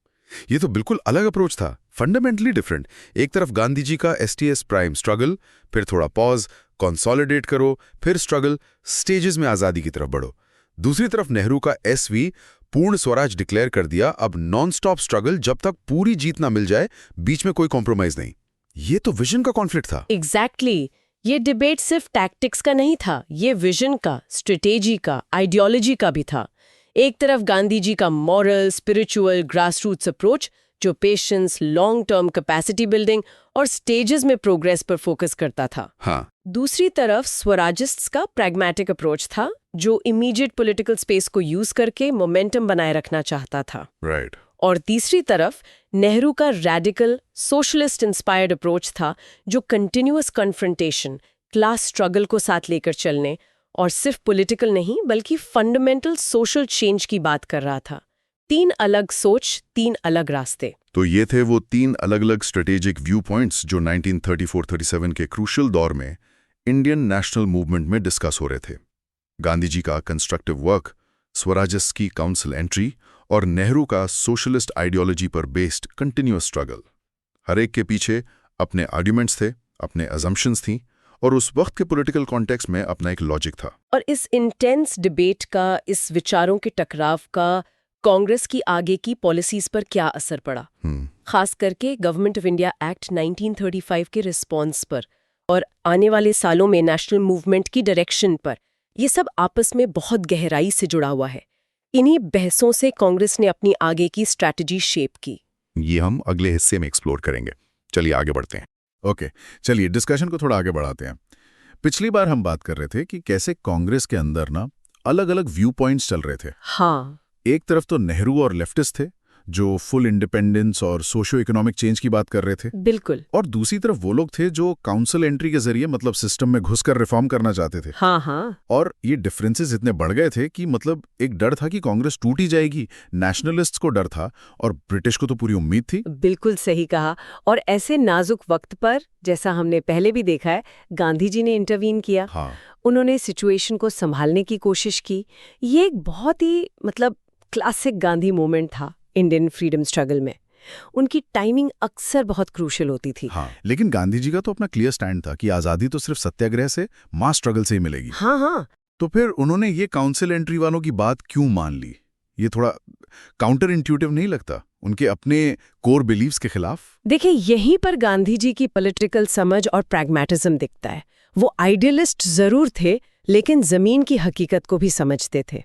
ये तो बिल्कुल अलग अप्रोच था, फंडामेंटली डिफरेंट। एक तरफ गांधी जी का एसटीएस प्राइम स्ट्रगल, फिर थोड़ा पॉज, कंसोलिडेट करो, फिर स्ट्रगल, स्टेजेस में आजादी की तरफ बढ़ो। दूसरी तरफ नेहरू का एसवी, पूर्ण स्वराज डिक्लेयर कर दिया, अब नॉन स्टॉप स्ट्रगल जब तक पूरी जीत ना मिल जाए, बीच में कोई कॉम्प्रोमाइज नहीं। ये तो विजन का कॉन्फ्लिक्ट था। एग्जैक्टली। ये डिबेट सिर्फ टैक्टिक्स का नहीं था, ये विजन का, स्ट्रेटेजी का, आइडियोलॉजी का भी था। एक तरफ गांधी जी का मॉरल, स्पिरिचुअल, ग्रासरूट्स अप्रोच जो patience, long term capacity building और स्टेजेस में प्रोग्रेस पर फोकस करता था। हाँ। दूसरी तरफ स्वराजिस्ट्स का प्रैग्मेटिक अप्रोच था जो इमीडिएट पॉलिटिकल स्पेस को यूज करके मोमेंटम बनाए रखना चाहता था। राइट। और तीसरी तरफ नेहरू का रैडिकल सोशलिस्ट इंस्पायर्ड अप्रोच था जो कंटिन्यूअस कन्फ्रंटेशन, क्लास स्ट्रगल को साथ लेकर चलने और सिर्फ पॉलिटिकल नहीं बल्कि फंडामेंटल सोशल चेंज की बात कर रहा था। 3 अलग सोच, 3 अलग रास्ते। तो ये थे वो 3 अलग-अलग स्ट्रेटेजिक व्यू पॉइंट्स जो 1934-37 के क्रूशियल दौर में इंडियन नेशनल मूवमेंट में डिस्कस हो रहे थे। गांधी जी का कंस्ट्रक्टिव वर्क, स्वराजिस्ट की काउंसिल एंट्री और नेहरू का सोशलिस्ट आइडियोलॉजी पर बेस्ड कंटिन्यूअस स्ट्रगल। हर एक के पीछे अपने आर्ग्यूमेंट्स थे, अपने अजम्पशंस थी और उस वक्त के पॉलिटिकल कॉन्टेक्स्ट में अपना एक लॉजिक था। और इस इंटेंस डिबेट का, इस विचारों के टकराव का कांग्रेस की आगे की पॉलिसीज पर क्या असर पड़ा? खास करके गवर्नमेंट ऑफ इंडिया एक्ट 1935 के रिस्पॉन्स पर और आने वाले सालों में नेशनल मूवमेंट की डायरेक्शन पर, ये सब आपस में बहुत गहराई से जुड़ा हुआ है। इन्हीं बहसों से कांग्रेस ने अपनी आगे की स्ट्रैटेजी शेप की। ये हम अगले हिस्से में एक्सप्लोर करेंगे। चलिए आगे बढ़ते हैं। ओके, चलिए डिस्कशन को थोड़ा आगे बढ़ाते हैं। पिछली बार हम बात कर रहे थे कि कैसे कांग्रेस के अंदर ना अलग अलग व्यू पॉइंट्स चल रहे थे। हाँ, एक तरफ तो नेहरू और लेफ्टिस्ट थे जो फुल इंडिपेंडेंस और सोशियो इकोनॉमिक चेंज की बात कर रहे थे, बिल्कुल। और दूसरी तरफ वो लोग थे जो काउंसिल एंट्री के जरिए मतलब सिस्टम में घुसकर रिफॉर्म करना चाहते थे। हाँ हाँ, और ये डिफरेंसेस इतने बढ़ गए थे कि मतलब एक डर था कि कांग्रेस टूट ही जाएगी, नेशनलिस्ट्स को डर था और ब्रिटिश को तो पूरी उम्मीद थी। बिल्कुल सही कहा। और ऐसे नाजुक वक्त पर, जैसा हमने पहले भी देखा है, गांधी जी ने इंटरवीन किया। हाँ, उन्होंने सिचुएशन को संभालने की कोशिश की। ये एक बहुत ही क्लासिक गांधी मोमेंट था इंडियन फ्रीडम स्ट्रगल में। उनकी टाइमिंग अक्सर बहुत क्रूशियल होती थी। हाँ, लेकिन गांधी जी का तो अपना क्लियर स्टैंड था कि आजादी तो सिर्फ सत्याग्रह से, मास स्ट्रगल से ही मिलेगी। हाँ हाँ, तो फिर उन्होंने ये काउंसिल एंट्री वालों की बात क्यों मान ली? ये थोड़ा काउंटर इंट्यूटिव नहीं लगता? उनके अपने कोर बिलीव्स के खिलाफ? देखिए, यहीं पर गांधी जी की पॉलिटिकल समझ और प्रैग्मेटिज्म दिखता है। वो आइडियलिस्ट जरूर थे, लेकिन जमीन की हकीकत को भी समझते थे।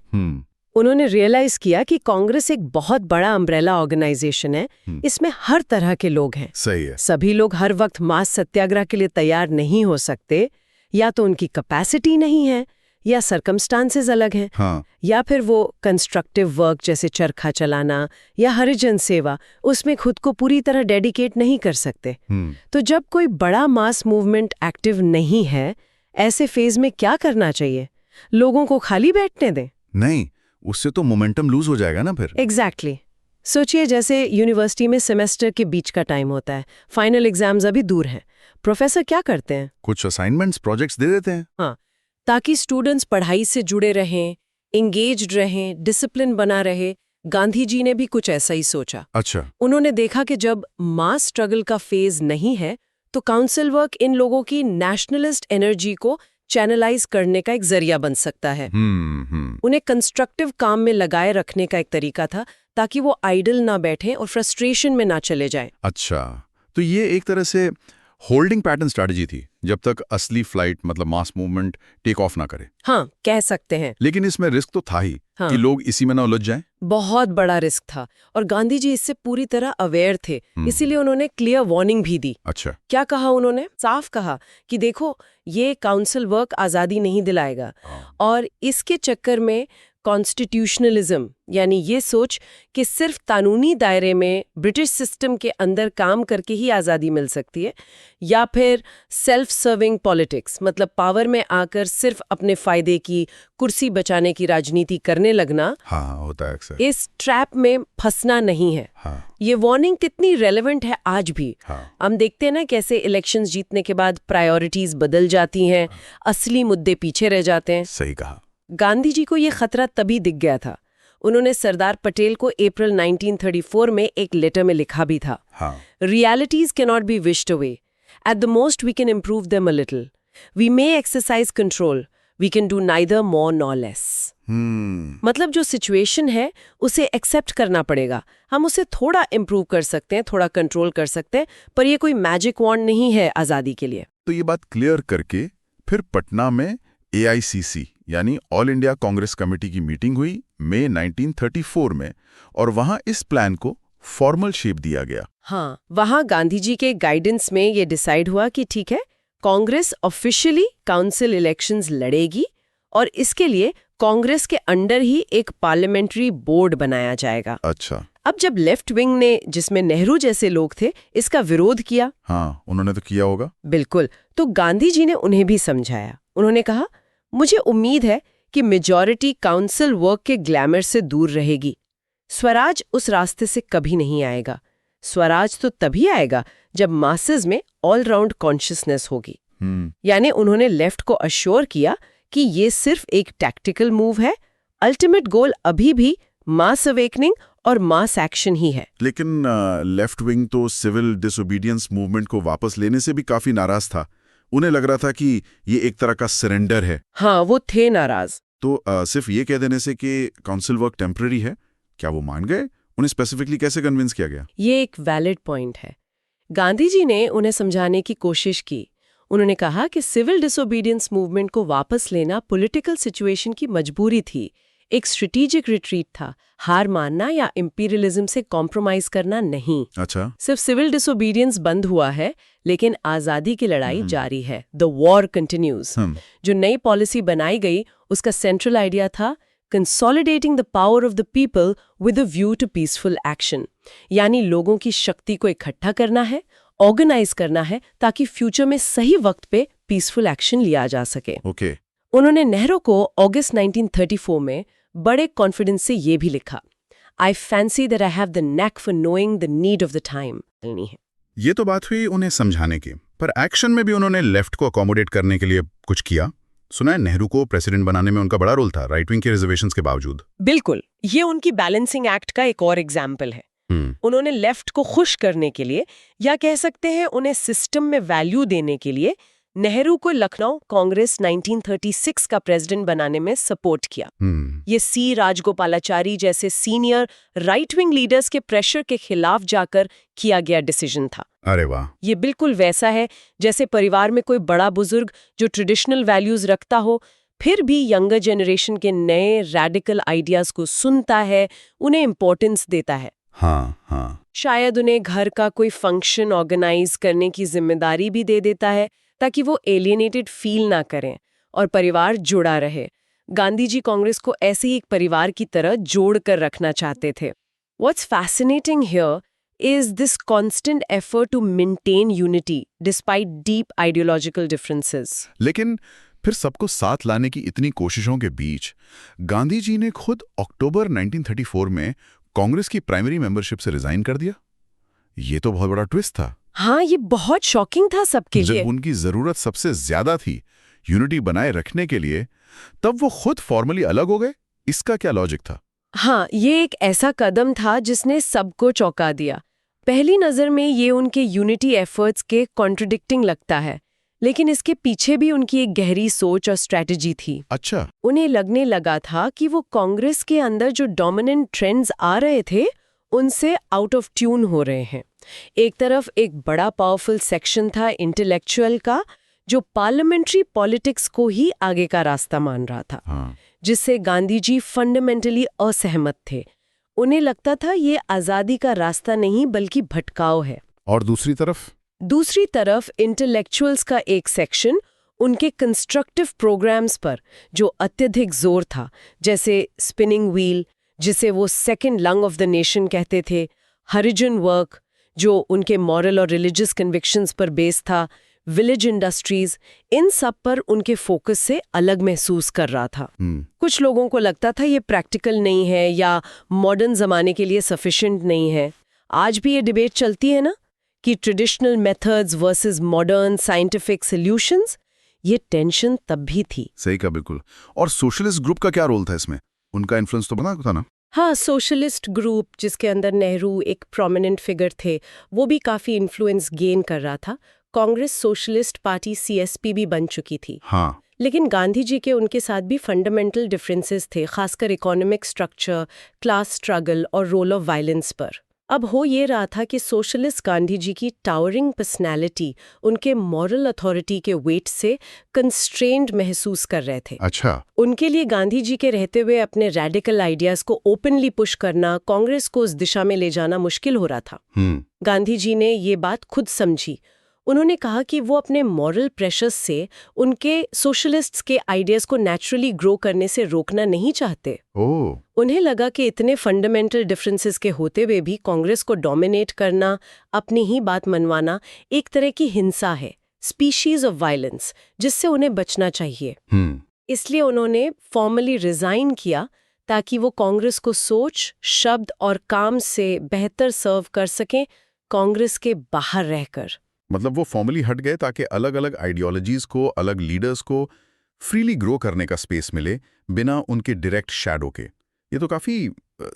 उन्होंने रियलाइज किया कि कांग्रेस एक बहुत बड़ा अम्ब्रेला ऑर्गेनाइजेशन है। इसमें हर तरह के लोग हैं। सही है। सभी लोग हर वक्त मास सत्याग्रह के लिए तैयार नहीं हो सकते। या तो उनकी कैपेसिटी नहीं है, या सर्कमस्टांसेस अलग हैं। हाँ, या फिर वो कंस्ट्रक्टिव वर्क जैसे चरखा चलाना या हरिजन सेवा, उसमें खुद को पूरी तरह डेडिकेट नहीं कर सकते। तो जब कोई बड़ा मास मूवमेंट एक्टिव नहीं है, ऐसे फेज में क्या करना चाहिए? लोगों को खाली बैठने दें? नहीं, उससे तो मोमेंटम लूज हो जाएगा ना फिर। एग्जैक्टली। सोचिए, जैसे यूनिवर्सिटी में सेमेस्टर के बीच का टाइम होता है, फाइनल एग्जाम्स अभी दूर हैं। प्रोफेसर क्या करते हैं? कुछ असाइनमेंट्स, प्रोजेक्ट्स दे देते हैं। हाँ, ताकि स्टूडेंट्स पढ़ाई से जुड़े रहें, एंगेज्ड रहें, डिसिप्लिन बना रहे। गांधी जी ने भी कुछ ऐसा ही सोचा। अच्छा। उन्होंने देखा कि जब मास स्ट्रगल का फेज नहीं है, तो काउंसिल वर्क इन लोगों की नेशनलिस्ट एनर्जी को चैनलाइज करने का एक जरिया बन सकता है। उन्हें कंस्ट्रक्टिव काम में लगाए रखने का एक तरीका था, ताकि वो आइडल ना बैठे और फ्रस्ट्रेशन में ना चले जाएं। अच्छा, तो ये एक तरह से होल्डिंग पैटर्न स्ट्रैटेजी थी, जब तक असली फ्लाइट मतलब मास मूवमेंट टेक ऑफ ना करे। हाँ, कह सकते हैं। लेकिन इसमें रिस्क तो था ही। हाँ, कि लोग इसी में ना उलझ जाएं। बहुत बड़ा रिस्क था, और गांधी जी इससे पूरी तरह अवेयर थे। इसीलिए उन्होंने क्लियर वार्निंग भी दी। अच्छा। क्या कहा उन्होंने? साफ कहा कि देखो, ये काउंसिल वर्क आज़ादी नहीं दिलाएगा। और इसके चक्कर में कॉन्स्टिट्यूशनलिज्म, यानी ये सोच कि सिर्फ कानूनी दायरे में ब्रिटिश सिस्टम के अंदर काम करके ही आज़ादी मिल सकती है, या फिर सेल्फ सर्विंग पॉलिटिक्स, मतलब पावर में आकर सिर्फ अपने फायदे की, कुर्सी बचाने की राजनीति करने लगना, हाँ, होता है अक्सर। इस ट्रैप में फंसना नहीं है। हाँ। ये वार्निंग कितनी रेलेवेंट है आज भी। हाँ। हम देखते हैं ना कैसे इलेक्शंस जीतने के बाद प्रायोरिटीज बदल जाती हैं, असली मुद्दे पीछे रह जाते हैं। सही कहा। गांधी जी को ये खतरा तभी दिख गया था। उन्होंने सरदार पटेल को अप्रैल 1934 में एक लेटर में लिखा भी था। हाँ। Realities can not be wished away. At the most we can improve them a little. We may exercise control, we can do neither more nor less. मतलब जो सिचुएशन है उसे एक्सेप्ट करना पड़ेगा। हम उसे थोड़ा इम्प्रूव कर सकते हैं, थोड़ा कंट्रोल कर सकते हैं, पर ये कोई मैजिक वॉन्ड नहीं है आज़ादी के लिए। तो ये बात क्लियर करके फिर पटना में AICC यानी ऑल इंडिया कांग्रेस कमेटी की मीटिंग हुई मई 1934 में, और वहां इस प्लान को फॉर्मल शेप दिया गया। हाँ, वहां गांधी जी के गाइडेंस में ये डिसाइड हुआ कि ठीक है, कांग्रेस ऑफिशियली काउंसिल इलेक्शंस लड़ेगी, और इसके लिए कांग्रेस के अंडर ही एक पार्लियामेंट्री बोर्ड बनाया जाएगा। अच्छा। अब जब लेफ्ट विंग ने, जिसमें नेहरू जैसे लोग थे, इसका विरोध किया, हाँ, उन्होंने तो किया होगा। बिल्कुल, तो गांधी जी ने उन्हें भी समझाया। उन्होंने कहा, मुझे उम्मीद है कि मेजॉरिटी काउंसिल वर्क के ग्लैमर से दूर रहेगी। स्वराज उस रास्ते से कभी नहीं आएगा। स्वराज तो तभी आएगा जब मासेस में ऑल राउंड कॉन्शियसनेस होगी। यानी उन्होंने लेफ्ट को अश्योर किया कि ये सिर्फ एक टैक्टिकल मूव है, अल्टीमेट गोल अभी भी मास अवेकनिंग और मास एक्शन ही है। लेकिन लेफ्ट विंग तो सिविल डिसोबीडियंस मूवमेंट को वापस लेने से भी काफी नाराज था। उन्हें लग रहा था कि ये एक तरह का सरेंडर है। हाँ, वो थे नाराज। तो सिर्फ ये कह देने से कि काउंसिल वर्क टेम्पररी है, क्या वो मान गए? उन्हें स्पेसिफिकली कैसे कन्विंस किया गया? ये एक वैलिड पॉइंट है। गांधी जी ने उन्हें समझाने की कोशिश की। उन्होंने कहा कि सिविल डिसोबीडियंस मूवमेंट को वापस लेना पॉलिटिकल सिचुएशन की मजबूरी थी, एक स्ट्रेटेजिक रिट्रीट था, हार मानना या इंपीरियलिज्म से कॉम्प्रोमाइज करना नहीं। अच्छा। सिर्फ सिविल डिसोबीडियंस बंद हुआ है, लेकिन आजादी की लड़ाई जारी है। The war continues. जो नई पॉलिसी बनाई गई उसका सेंट्रल आइडिया था consolidating the power of the people with a view to peaceful action, यानी लोगों की शक्ति को इकट्ठा करना है, ऑर्गेनाइज करना है, ताकि फ्यूचर में सही वक्त पे पीसफुल एक्शन लिया जा सके। ओके। उन्होंने नेहरू को अगस्त 1934 में बड़े कॉन्फिडेंस से ये भी लिखा, I fancy that I have the knack for knowing the need of the time. ये तो बात हुई उन्हें समझाने की, पर एक्शन में भी उन्होंने लेफ्ट को अकोमोडेट करने के लिए कुछ किया। सुना है नेहरू को प्रेसिडेंट बनाने में उनका बड़ा रोल था, राइट विंग के रिजर्वेशंस के बावजूद। बिल्कुल, ये उनकी बैलेंसिंग एक्ट का एक और एग्जाम्पल है। उन्होंने लेफ्ट को खुश करने के लिए, या कह सकते हैं उन्हें सिस्टम में वैल्यू देने के लिए, नेहरू को लखनऊ कांग्रेस 1936 का प्रेसिडेंट बनाने में सपोर्ट किया। ये सी राजगोपालाचारी जैसे सीनियर राइट विंग लीडर्स के प्रेशर के खिलाफ जाकर किया गया डिसीजन था। अरे वाह। ये बिल्कुल वैसा है जैसे परिवार में कोई बड़ा बुजुर्ग जो ट्रेडिशनल वैल्यूज रखता हो, फिर भी यंगर जनरेशन के नए रैडिकल आइडियाज को सुनता है, उन्हें इम्पोर्टेंस देता है। हाँ। शायद उन्हें घर का कोई फंक्शन ऑर्गेनाइज करने की जिम्मेदारी भी दे देता है, ताकि वो एलियनेटेड फील ना करें और परिवार जुड़ा रहे। गांधी जी कांग्रेस को ऐसे ही एक परिवार की तरह जोड़ कर रखना चाहते थे। What's fascinating here is this constant effort to maintain unity despite deep ideological differences. लेकिन फिर सबको साथ लाने की इतनी कोशिशों के बीच गांधी जी ने खुद अक्टूबर 1934 में कांग्रेस की प्राइमरी मेंबरशिप से रिजाइन कर दिया। ये तो बहुत बड़ा ट्विस्ट था। हाँ, ये बहुत शॉकिंग था सबके लिए। जब उनकी जरूरत सबसे ज्यादा थी यूनिटी बनाए रखने के लिए, तब वो खुद फॉर्मली अलग हो गए। इसका क्या लॉजिक था? हाँ, ये एक ऐसा कदम था जिसने सबको चौंका दिया। पहली नजर में ये उनके यूनिटी एफर्ट्स के कॉन्ट्रडिक्टिंग लगता है, लेकिन इसके पीछे भी उनकी एक गहरी सोच और स्ट्रेटजी थी। अच्छा। उन्हें लगने लगा था कि वो कांग्रेस के अंदर जो डोमिनेंट ट्रेंड्स आ रहे थे उनसे आउट ऑफ ट्यून हो रहे हैं। एक तरफ एक बड़ा पावरफुल सेक्शन था इंटेलेक्चुअल का, जो पार्लियामेंट्री पॉलिटिक्स को ही आगे का रास्ता मान रहा था, जिससे गांधी जी फंडामेंटली असहमत थे। उन्हें लगता था ये आजादी का रास्ता नहीं बल्कि भटकाव है। और दूसरी तरफ इंटेलेक्चुअल्स का एक सेक्शन उनके कंस्ट्रक्टिव प्रोग्राम्स पर जो अत्यधिक जोर था, जैसे स्पिनिंग व्हील, जिसे वो second lung of the nation कहते थे, हरिजन वर्क, जो उनके मॉरल और रिलीजियस कन्विक्शंस पर बेस था, विलेज इंडस्ट्रीज, इन सब पर उनके फोकस से अलग महसूस कर रहा था। कुछ लोगों को लगता था ये प्रैक्टिकल नहीं है या मॉडर्न जमाने के लिए सफिशिएंट नहीं है। आज भी ये डिबेट चलती है ना कि traditional methods versus modern scientific solutions. ये टेंशन तब भी थी। सही कहा, बिल्कुल। और सोशलिस्ट ग्रुप का क्या रोल था इसमें? उनका इन्फ्लुएंस तो बना था ना? हाँ, सोशलिस्ट ग्रुप जिसके अंदर नेहरू एक प्रोमिनेंट फिगर थे, वो भी काफी इन्फ्लुएंस गेन कर रहा था। कांग्रेस सोशलिस्ट पार्टी सीएसपी भी बन चुकी थी। हाँ। लेकिन गांधी जी के उनके साथ भी फंडामेंटल डिफरेंसेस थे, खासकर इकोनॉमिक स्ट्रक्चर, क्लास स्ट्रगल और रोल ऑफ वायलेंस पर। अब हो ये रहा था कि सोशलिस्ट गांधी जी की टावरिंग पर्सनैलिटी उनके मॉरल अथॉरिटी के वेट से कंस्ट्रेंड महसूस कर रहे थे। अच्छा। उनके लिए गांधी जी के रहते हुए अपने रेडिकल आइडियाज को ओपनली पुश करना, कांग्रेस को उस दिशा में ले जाना मुश्किल हो रहा था। गांधी जी ने ये बात खुद समझी। उन्होंने कहा कि वो अपने मॉरल प्रेशर्स से उनके सोशलिस्ट्स के आइडियाज को नेचुरली ग्रो करने से रोकना नहीं चाहते। उन्हें लगा कि इतने फंडामेंटल डिफरेंसेस के होते हुए भी कांग्रेस को डोमिनेट करना, अपनी ही बात मनवाना एक तरह की हिंसा है, स्पीशीज ऑफ वायलेंस, जिससे उन्हें बचना चाहिए। इसलिए उन्होंने फॉर्मली रिजाइन किया ताकि वो कांग्रेस को सोच, शब्द और काम से बेहतर सर्व कर सकें, कांग्रेस के बाहर रहकर। मतलब वो फॉर्मली हट गए ताकि अलग अलग आइडियोलॉजीज को, अलग लीडर्स को फ्रीली ग्रो करने का स्पेस मिले, बिना उनके डायरेक्ट शैडो के। ये तो काफी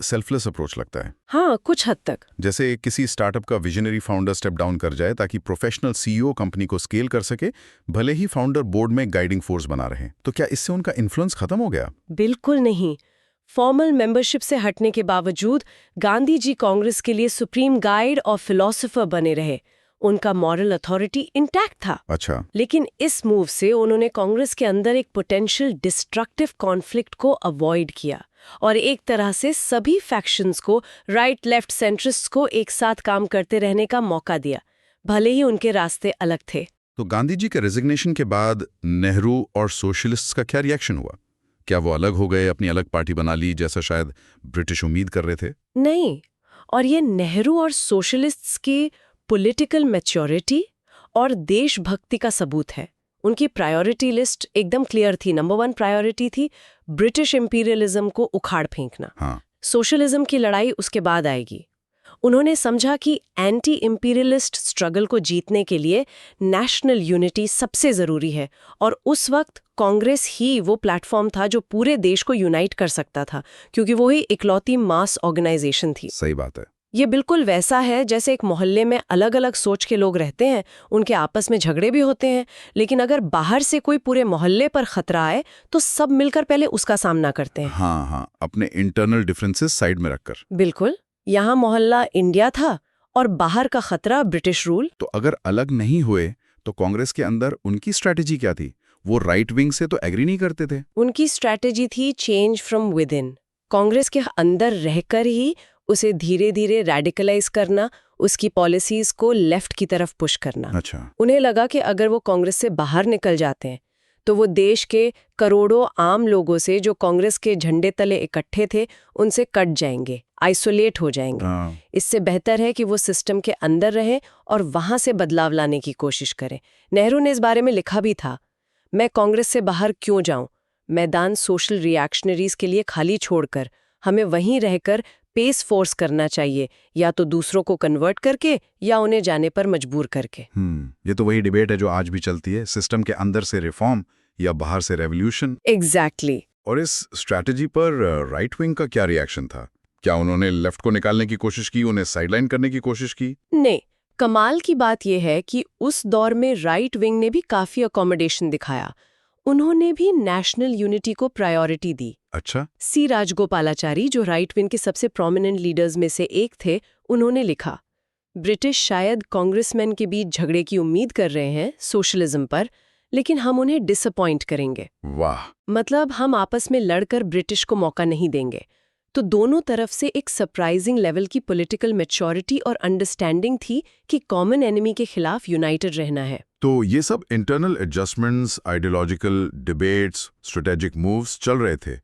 सेल्फलेस अप्रोच लगता है। हाँ, कुछ हद तक। जैसे किसी स्टार्टअप का विजनरी फाउंडर स्टेप डाउन कर जाए ताकि प्रोफेशनल सीईओ कंपनी को स्केल कर सके, भले ही फाउंडर बोर्ड में गाइडिंग फोर्स बना रहे। तो क्या इससे उनका इन्फ्लुएंस खत्म हो गया? बिल्कुल नहीं। फॉर्मल मेंबरशिप से हटने के बावजूद गांधी जी कांग्रेस के लिए सुप्रीम गाइड और फिलॉसफर बने रहे। उनका मॉरल अथॉरिटी इंटैक्ट था। अच्छा, लेकिन इस मूव से उन्होंने कांग्रेस के अंदर एक पोटेंशियल डिस्ट्रक्टिव कॉन्फ्लिक्ट को अवॉइड किया और एक तरह से सभी फैक्शंस को, राइट लेफ्ट सेंट्रिस्ट्स को एक साथ काम करते रहने का मौका दिया, भले ही उनके रास्ते अलग थे। तो गांधी जी के रेजिग्नेशन के बाद नेहरू और सोशलिस्ट्स का क्या रिएक्शन हुआ? क्या वो अलग हो गए, अपनी अलग पार्टी बना ली, जैसा शायद ब्रिटिश उम्मीद कर रहे थे? नहीं, और ये नेहरू और सोशलिस्ट्स की पॉलिटिकल मैच्योरिटी और देशभक्ति का सबूत है। उनकी प्रायोरिटी लिस्ट एकदम क्लियर थी। नंबर 1 प्रायोरिटी थी ब्रिटिश इंपीरियलिज्म को उखाड़ फेंकना। हाँ, सोशलिज्म की लड़ाई उसके बाद आएगी। उन्होंने समझा कि एंटी इंपीरियलिस्ट स्ट्रगल को जीतने के लिए नेशनल यूनिटी सबसे जरूरी है, और उस वक्त कांग्रेस ही वो प्लेटफॉर्म था जो पूरे देश को यूनाइट कर सकता था, क्योंकि वो ही इकलौती मास ऑर्गेनाइजेशन थी। सही बात है। ये बिल्कुल वैसा है जैसे एक मोहल्ले में अलग अलग सोच के लोग रहते हैं, उनके आपस में झगड़े भी होते हैं, लेकिन अगर बाहर से कोई पूरे मोहल्ले पर खतरा आए तो सब मिलकर पहले उसका सामना करते हैं। हाँ, अपने इंटरनल डिफरेंसेस साइड में रखकर। बिल्कुल, यहाँ मोहल्ला इंडिया था और बाहर का खतरा ब्रिटिश रूल। तो अगर अलग नहीं हुए तो कांग्रेस के अंदर उनकी स्ट्रैटेजी क्या थी? वो राइट विंग से तो एग्री नहीं करते थे। उनकी स्ट्रैटेजी थी change from with in, Congress के अंदर रहकर ही उसे धीरे धीरे रेडिकलाइज करना, उसकी पॉलिसीज को लेफ्ट की तरफ पुश करना। अच्छा, उन्हें लगा कि अगर वो कांग्रेस से बाहर निकल जाते हैं तो वो देश के करोड़ों आम लोगों से जो कांग्रेस के झंडे तले इकट्ठे थे उनसे कट जाएंगे, आइसोलेट हो जाएंगे। हाँ, इससे बेहतर है कि वो सिस्टम के अंदर रहें और वहां से बदलाव लाने की कोशिश करें। नेहरू ने इस बारे में लिखा भी था, मैं कांग्रेस से बाहर क्यों जाऊं, मैदान सोशल रिएक्शनरीज के लिए खाली छोड़कर हमें वहीं रहकर पेस फोर्स करना चाहिए, या तो दूसरों को कन्वर्ट करके या उन्हें जाने पर मजबूर करके। ये तो वही डिबेट है जो आज भी चलती है, सिस्टम के अंदर से रिफॉर्म या बाहर से रेवोल्यूशन। एग्जैक्टली। और इस स्ट्रैटेजी पर राइट विंग का क्या रिएक्शन था? क्या उन्होंने लेफ्ट को निकालने की कोशिश की, उन्हें साइडलाइन करने की कोशिश की? नहीं, कमाल की बात यह है कि उस दौर में राइट विंग ने भी काफी अकोमोडेशन दिखाया। उन्होंने भी नेशनल यूनिटी को प्रायोरिटी दी। अच्छा, सी राजगोपालाचारी, जो राइट विंग के सबसे प्रोमिनेंट लीडर्स में से एक थे, उन्होंने लिखा, ब्रिटिश शायद कांग्रेसमैन के बीच झगड़े की उम्मीद कर रहे हैं सोशलिज्म पर, लेकिन हम उन्हें डिसअपॉइंट करेंगे। वाह, मतलब हम आपस में लड़कर ब्रिटिश को मौका नहीं देंगे। तो दोनों तरफ से एक सरप्राइजिंग लेवल की पॉलिटिकल मैच्योरिटी और अंडरस्टैंडिंग थी कि कॉमन एनिमी के खिलाफ यूनाइटेड रहना है। तो ये सब internal adjustments, ideological debates, strategic moves चल रहे थे,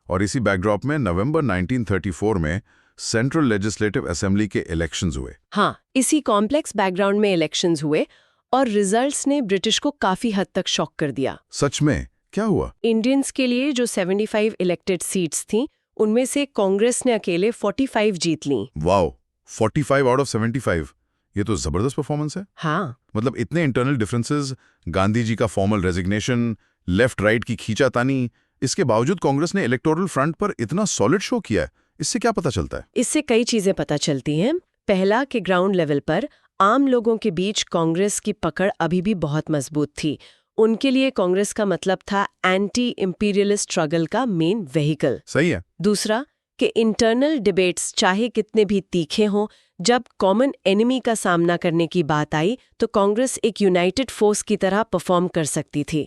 और इसी बैकड्रॉप में नवंबर 1934 में सेंट्रल लेजिस्लेटिव असेंबली के इलेक्शंस हुए। हाँ, इसी कॉम्प्लेक्स बैकग्राउंड में इलेक्शंस हुए और रिजल्ट्स ने ब्रिटिश को काफी हद तक शॉक कर दिया। सच में क्या हुआ? इंडियंस के लिए जो 75 इलेक्टेड सीट्स थीं, उनमें से कांग्रेस ने अकेले 45 जीत लीं। वाओ, 45 आउट ऑफ 75, ये तो जबरदस्त परफॉर्मेंस है। हाँ, मतलब इतने इंटरनल डिफरेंसेस, गांधी जी का फॉर्मल रेजिग्नेशन, लेफ्ट राइट की खींचातानी, इसके बावजूद कांग्रेस ने इलेक्टोरल फ्रंट पर इतना सॉलिड शो किया है। इससे क्या पता चलता है? इससे कई चीजें पता चलती हैं। पहला कि ग्राउंड लेवल पर आम लोगों के बीच कांग्रेस की पकड़ अभी भी बहुत मजबूत थी। उनके लिए कांग्रेस का मतलब था एंटी इंपीरियलिस्ट स्ट्रगल का मेन व्हीकल। सही है। दूसरा कि इंटरनल डिबेट्स चाहे कितने भी तीखे हों, जब कॉमन एनिमी का सामना करने की बात आई तो कांग्रेस एक यूनाइटेड फोर्स की तरह परफॉर्म कर सकती थी।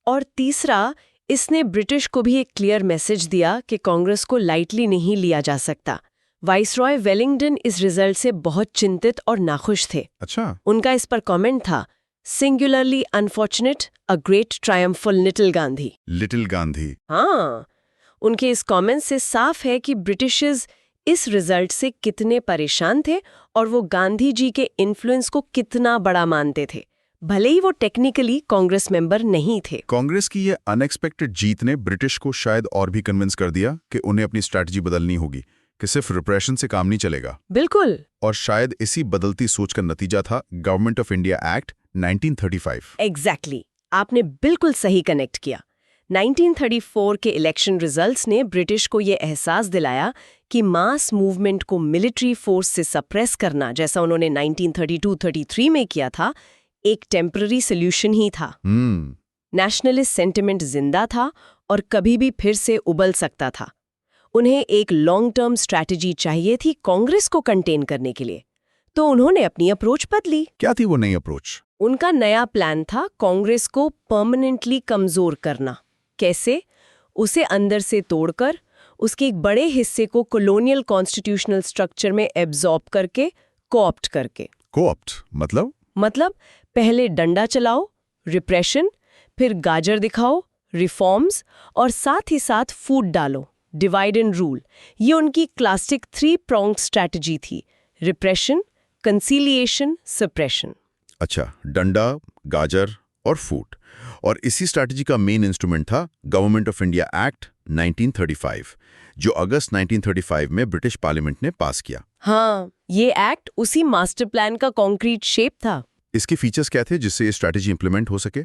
और तीसरा, इसने ब्रिटिश को भी एक क्लियर मैसेज दिया कि कांग्रेस को लाइटली नहीं लिया जा सकता। वाइसरॉय वेलिंगटन इस रिजल्ट से बहुत चिंतित और नाखुश थे। अच्छा, उनका इस पर कमेंट था, singularly unfortunate, a great triumph for little Gandhi. Little Gandhi. हाँ, उनके इस कमेंट से साफ है कि ब्रिटिशर्स इस रिजल्ट से कितने परेशान थे और वो गांधी जी के इन्फ्लुएंस को कितना बड़ा मानते थे, भले ही वो टेक्निकली कांग्रेस मेंबर नहीं थे। कांग्रेस की ये अनएक्सपेक्टेड जीत ने ब्रिटिश को शायद और भी कन्विंस कर दिया कि उन्हें अपनी स्ट्रैटेजी बदलनी होगी, कि सिर्फ रिप्रेशन से काम नहीं चलेगा। बिल्कुल। और शायद इसी बदलती सोच का नतीजा था government of India act 1935। Exactly, आपने बिल्कुल सही कनेक्ट किया। 1934 के इलेक्शन रिजल्ट्स ने ब्रिटिश को ये एहसास दिलाया कि मास मूवमेंट को मिलिट्री फोर्स से सप्रेस करना, जैसा उन्होंने 1932-33 में किया था, एक टेम्पररी सोल्यूशन ही था। नेशनलिस्ट सेंटिमेंट जिंदा था और कभी भी फिर से उबल सकता था। उन्हें एक लॉन्ग टर्म स्ट्रैटेजी चाहिए थी कांग्रेस को कंटेन करने के लिए। तो उन्होंने अपनी अप्रोच बदली। क्या थी वो नई अप्रोच? उनका नया प्लान था कांग्रेस को परमानेंटली कमजोर करना। कैसे? उसे अंदर से तोड़कर, उसके एक बड़े हिस्से को कॉलोनियल कॉन्स्टिट्यूशनल स्ट्रक्चर में एब्जॉर्ब करके, कोऑप्ट करके। कोऑप्ट मतलब पहले डंडा चलाओ, रिप्रेशन, फिर गाजर दिखाओ, रिफॉर्म्स, और साथ ही साथ फूट डालो, डिवाइड एंड रूल। ये उनकी क्लासिक 3-pronged स्ट्रैटेजी थी: रिप्रेशन, कंसीलिएशन, सप्रेशन। अच्छा, डंडा, गाजर और फूट। और इसी स्ट्रैटेजी का मेन इंस्ट्रूमेंट था गवर्नमेंट ऑफ इंडिया एक्ट 1935, जो अगस्त 1935 में ब्रिटिश पार्लियामेंट ने पास किया। हाँ, ये एक्ट उसी मास्टर प्लान का कॉन्क्रीट शेप था। इसके फीचर्स क्या थे जिससे ये स्ट्रैटेजी इंप्लीमेंट हो सके?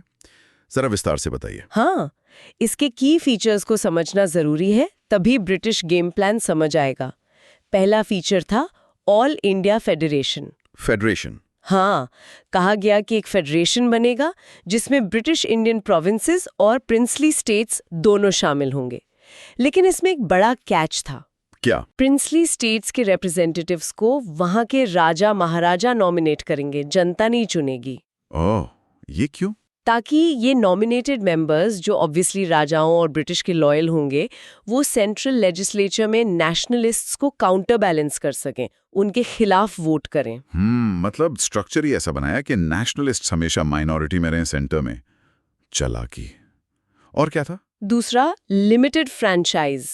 जरा विस्तार से बताइए। हाँ, इसके की फीचर्स को समझना जरूरी है, तभी ब्रिटिश गेम प्लान समझ आएगा। पहला फीचर था ऑल इंडिया फेडरेशन। फेडरेशन? हाँ, कहा गया कि एक फेडरेशन बनेगा जिसमें ब्रिटिश इंडियन प्रोविंसेस और प्रिंसली स्टेट्स दोनों शामिल होंगे। लेकिन इसमें एक बड़ा कैच था। क्या? प्रिंसली स्टेट्स के रिप्रेजेंटेटिव्स को वहां के राजा महाराजा नॉमिनेट करेंगे, जनता नहीं चुनेगी। ओह, ये क्यों? ताकि ये नॉमिनेटेड मेंबर्स, जो ऑब्वियसली राजाओं और ब्रिटिश के लॉयल होंगे, वो सेंट्रल लेजिस्लेचर में नेशनलिस्ट्स को काउंटर बैलेंस कर सकें, उनके खिलाफ वोट करें। मतलब स्ट्रक्चर ही ऐसा बनाया कि नेशनलिस्ट हमेशा माइनॉरिटी में रहें सेंटर में। चालाकी। और क्या था? दूसरा, लिमिटेड फ्रैंचाइज।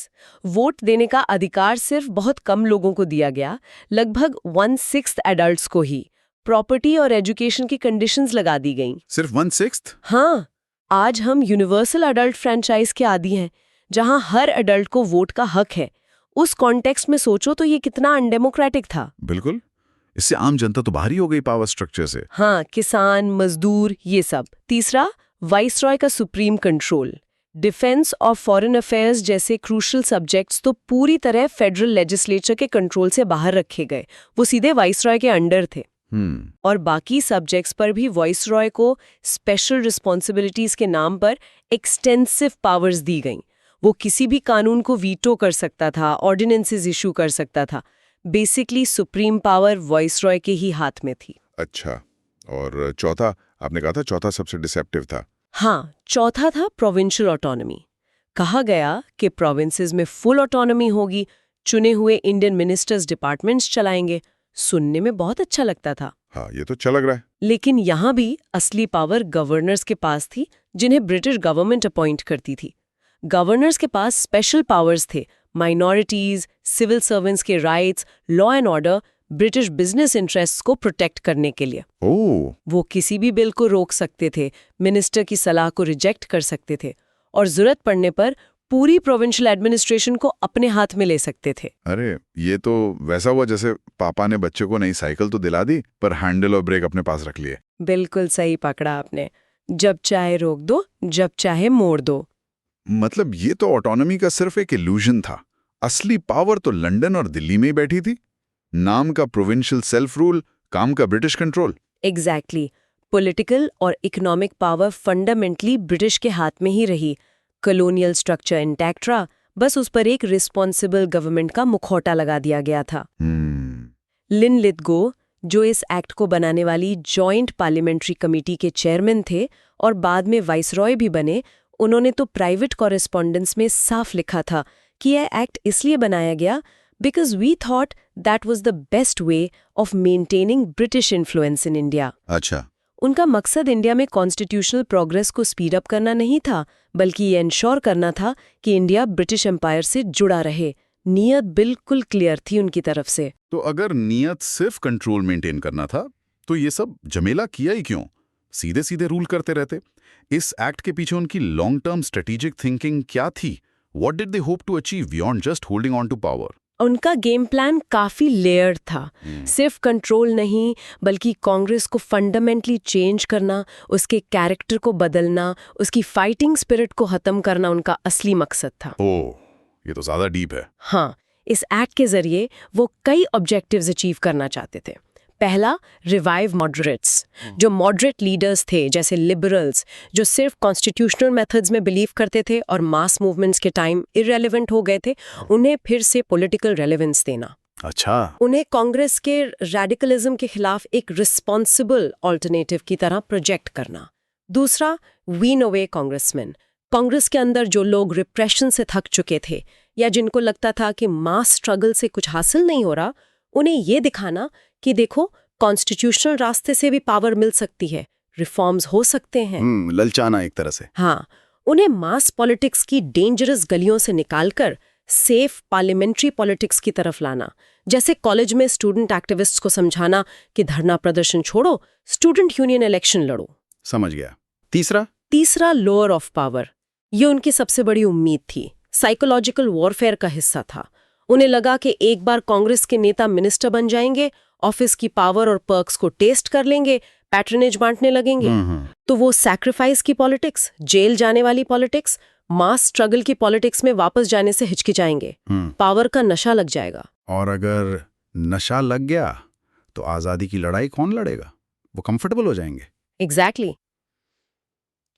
वोट देने का अधिकार सिर्फ बहुत कम लोगों को दिया गया, लगभग 1/6 एडल्ट्स को ही। प्रॉपर्टी और एजुकेशन की कंडीशंस लगा दी गईं। सिर्फ 1/6? हाँ, आज हम यूनिवर्सल अडल्ट फ्रैंचाइज के आदी हैं, जहां हर अडल्ट को वोट का हक है। उस कॉन्टेक्स्ट में सोचो तो ये कितना अनडेमोक्रेटिक था। बिल्कुल, इससे आम जनता तो बाहर ही हो गई पावर स्ट्रक्चर से। हाँ, किसान, मजदूर, ये सब। तीसरा, वाइसरॉय का सुप्रीम कंट्रोल। डिफेंस और फॉरेन अफेयर्स जैसे क्रूशल सब्जेक्ट्स तो पूरी तरह फेडरल लेजिस्लेचर के कंट्रोल से बाहर रखे गए, वो सीधे वाइसरॉय के अंडर थे। और बाकी सब्जेक्ट्स पर भी वाइसरॉय को स्पेशल रिस्पॉन्सिबिलिटीज के नाम पर एक्सटेंसिव पावर्स दी गईं। वो किसी भी कानून को वीटो कर सकता था, ऑर्डिनेंसेस इशू कर सकता था। बेसिकली सुप्रीम पावर वाइसरॉय के ही हाथ में थी। अच्छा, और चौथा? आपने कहा था चौथा सबसे डिसेप्टिव था। हाँ, चौथा था प्रोविंशियल ऑटोनॉमी। कहा गया कि प्रोविंसेस में फुल ऑटोनॉमी होगी, चुने हुए इंडियन मिनिस्टर्स डिपार्टमेंट्स चलाएंगे। सुनने में बहुत अच्छा लगता था। हाँ, ये तो अच्छा लग रहा है। लेकिन यहाँ भी असली पावर गवर्नर्स के पास थी, जिन्हें ब्रिटिश गवर्नमेंट अपॉइंट करती थी। गवर्नर्स के पास स्पेशल पावर्स थे, माइनॉरिटीज, सिविल सर्वेंट्स के rights, law and order, British business interests को प्रोटेक्ट करने के लिए। वो किसी भी बिल को रोक सकते थे, मिनिस्टर की सलाह को रिजेक्ट कर सकते थे, और जरूरत पड़ने पर पूरी प्रोविंशियल एडमिनिस्ट्रेशन को अपने हाथ में ले सकते थे। अरे, ये तो वैसा हुआ जैसे पापा ने बच्चे को नई साइकिल तो दिला दी, पर हैंडल और ब्रेक अपने पास रख लिए। बिल्कुल सही पकड़ा आपने। जब चाहे रोक दो, जब चाहे मोड़ दो। मतलब ये तो ऑटोनॉमी का सिर्फ एक इल्यूजन था। असली पावर तो लंदन और दिल्ली में ही बैठी थी। नाम का प्रोविंशियल सेल्फ रूल, काम का ब्रिटिश कंट्रोल। एग्जैक्टली। पॉलिटिकल और इकोनॉमिक पावर फंडामेंटली ब्रिटिश के हाथ में ही रही। कॉलोनियल स्ट्रक्चर इंटैक्ट रहा, बस उस पर एक रिस्पॉन्सिबल गवर्नमेंट का मुखौटा लगा दिया गया था। लिन लिथगो, जो इस एक्ट को बनाने वाली जॉइंट पार्लियामेंट्री कमेटी के चेयरमैन थे और बाद में वाइसरॉय भी बने, उन्होंने तो प्राइवेट कॉरेस्पॉन्डेंस में साफ लिखा था कि यह एक्ट इसलिए बनाया गया because we thought that was the best way of maintaining British influence in India. अच्छा, उनका मकसद इंडिया में कॉन्स्टिट्यूशनल प्रोग्रेस को स्पीड अप करना नहीं था, बल्कि ये इंश्योर करना था कि इंडिया ब्रिटिश एम्पायर से जुड़ा रहे। नियत बिल्कुल क्लियर थी उनकी तरफ से। तो अगर नियत सिर्फ कंट्रोल मेंटेन करना था, तो ये सब झमेला किया ही क्यों? सीधे सीधे रूल करते रहते। इस एक्ट के पीछे उनकी लॉन्ग टर्म स्ट्रेटेजिक थिंकिंग क्या थी? What did they hope to achieve beyond just holding on to power? उनका गेम प्लान काफी लेयर्ड था। सिर्फ कंट्रोल नहीं, बल्कि कांग्रेस को फंडामेंटली चेंज करना, उसके कैरेक्टर को बदलना, उसकी फाइटिंग स्पिरिट को खत्म करना उनका असली मकसद था। ओह, ये तो ज्यादा डीप है। हाँ, इस एक्ट के जरिए वो कई ऑब्जेक्टिव्स अचीव करना चाहते थे। पहला, रिवाइव मॉडरेट्स। जो मॉडरेट लीडर्स थे, जैसे लिबरल्स, जो सिर्फ कॉन्स्टिट्यूशनल मेथड्स में बिलीव करते थे और मास मूवमेंट्स के टाइम इररेलेवेंट हो गए थे, उन्हें फिर से पॉलिटिकल रेलेवेंस देना। अच्छा, उन्हें कांग्रेस के रेडिकलिज्म के खिलाफ एक रिस्पॉन्सिबल ऑल्टरनेटिव की तरह प्रोजेक्ट करना। दूसरा, वीन अवे कांग्रेसमैन। कांग्रेस के अंदर जो लोग रिप्रेशन से थक चुके थे या जिनको लगता था कि मास स्ट्रगल से कुछ हासिल नहीं हो रहा, उन्हें ये दिखाना कि देखो कॉन्स्टिट्यूशनल रास्ते से भी पावर मिल सकती है, रिफॉर्म्स हो सकते हैं। ललचाना एक तरह से। हाँ, उन्हें मास पॉलिटिक्स की डेंजरस गलियों से निकालकर सेफ पार्लियामेंट्री पॉलिटिक्स की तरफ लाना। जैसे कॉलेज में स्टूडेंट एक्टिविस्ट्स को समझाना कि धरना प्रदर्शन छोड़ो, स्टूडेंट यूनियन इलेक्शन लड़ो। समझ गया। तीसरा, लोअर ऑफ पावर। ये उनकी सबसे बड़ी उम्मीद थी, साइकोलॉजिकल वॉरफेयर का हिस्सा था। उन्हें लगा कि एक बार कांग्रेस के नेता मिनिस्टर बन जाएंगे, ऑफिस की पावर और पर्क्स को टेस्ट कर लेंगे, पैट्रनेज बांटने लगेंगे, तो वो सैक्रिफाइस की पॉलिटिक्स, जेल जाने वाली पॉलिटिक्स, मास स्ट्रगल की पॉलिटिक्स में वापस जाने से हिचकिचाएंगे। पावर का नशा लग जाएगा। और अगर नशा लग गया तो आजादी की लड़ाई कौन लड़ेगा? वो कंफर्टेबल हो जाएंगे। एग्जैक्टली।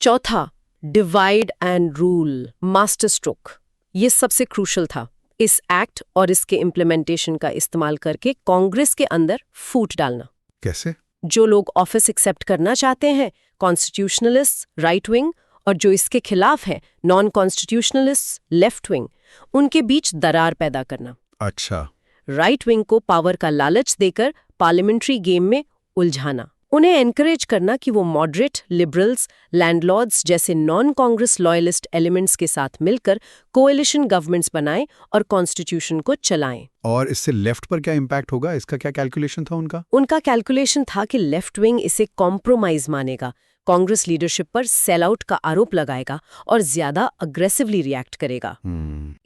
चौथा, divide and rule, master stroke. ये सबसे क्रूशल था। इस एक्ट और इसके इम्प्लीमेंटेशन का इस्तेमाल करके कांग्रेस के अंदर फूट डालना। कैसे? जो लोग ऑफिस एक्सेप्ट करना चाहते हैं, कॉन्स्टिट्यूशनलिस्ट, राइट विंग, और जो इसके खिलाफ हैं, नॉन कॉन्स्टिट्यूशनलिस्ट, लेफ्ट विंग, उनके बीच दरार पैदा करना। अच्छा। राइट विंग को पावर का लालच देकर पार्लियामेंट्री गेम में उलझाना। उन्हें एनकरेज करना कि वो मॉडरेट, लिबरल्स, लैंडलॉर्ड्स जैसे नॉन कांग्रेस लॉयलिस्ट एलिमेंट्स के साथ मिलकर कोएलिशन गवर्नमेंट्स बनाएं और कॉन्स्टिट्यूशन को चलाएं। और इससे लेफ्ट पर क्या इम्पैक्ट होगा? इसका क्या कैलकुलेशन था उनका? उनका कैलकुलेशन था कि लेफ्ट विंग इसे कॉम्प्रोमाइज मानेगा, कांग्रेस लीडरशिप पर सेल आउट का आरोप लगाएगा और ज्यादा अग्रेसिवली रिएक्ट करेगा।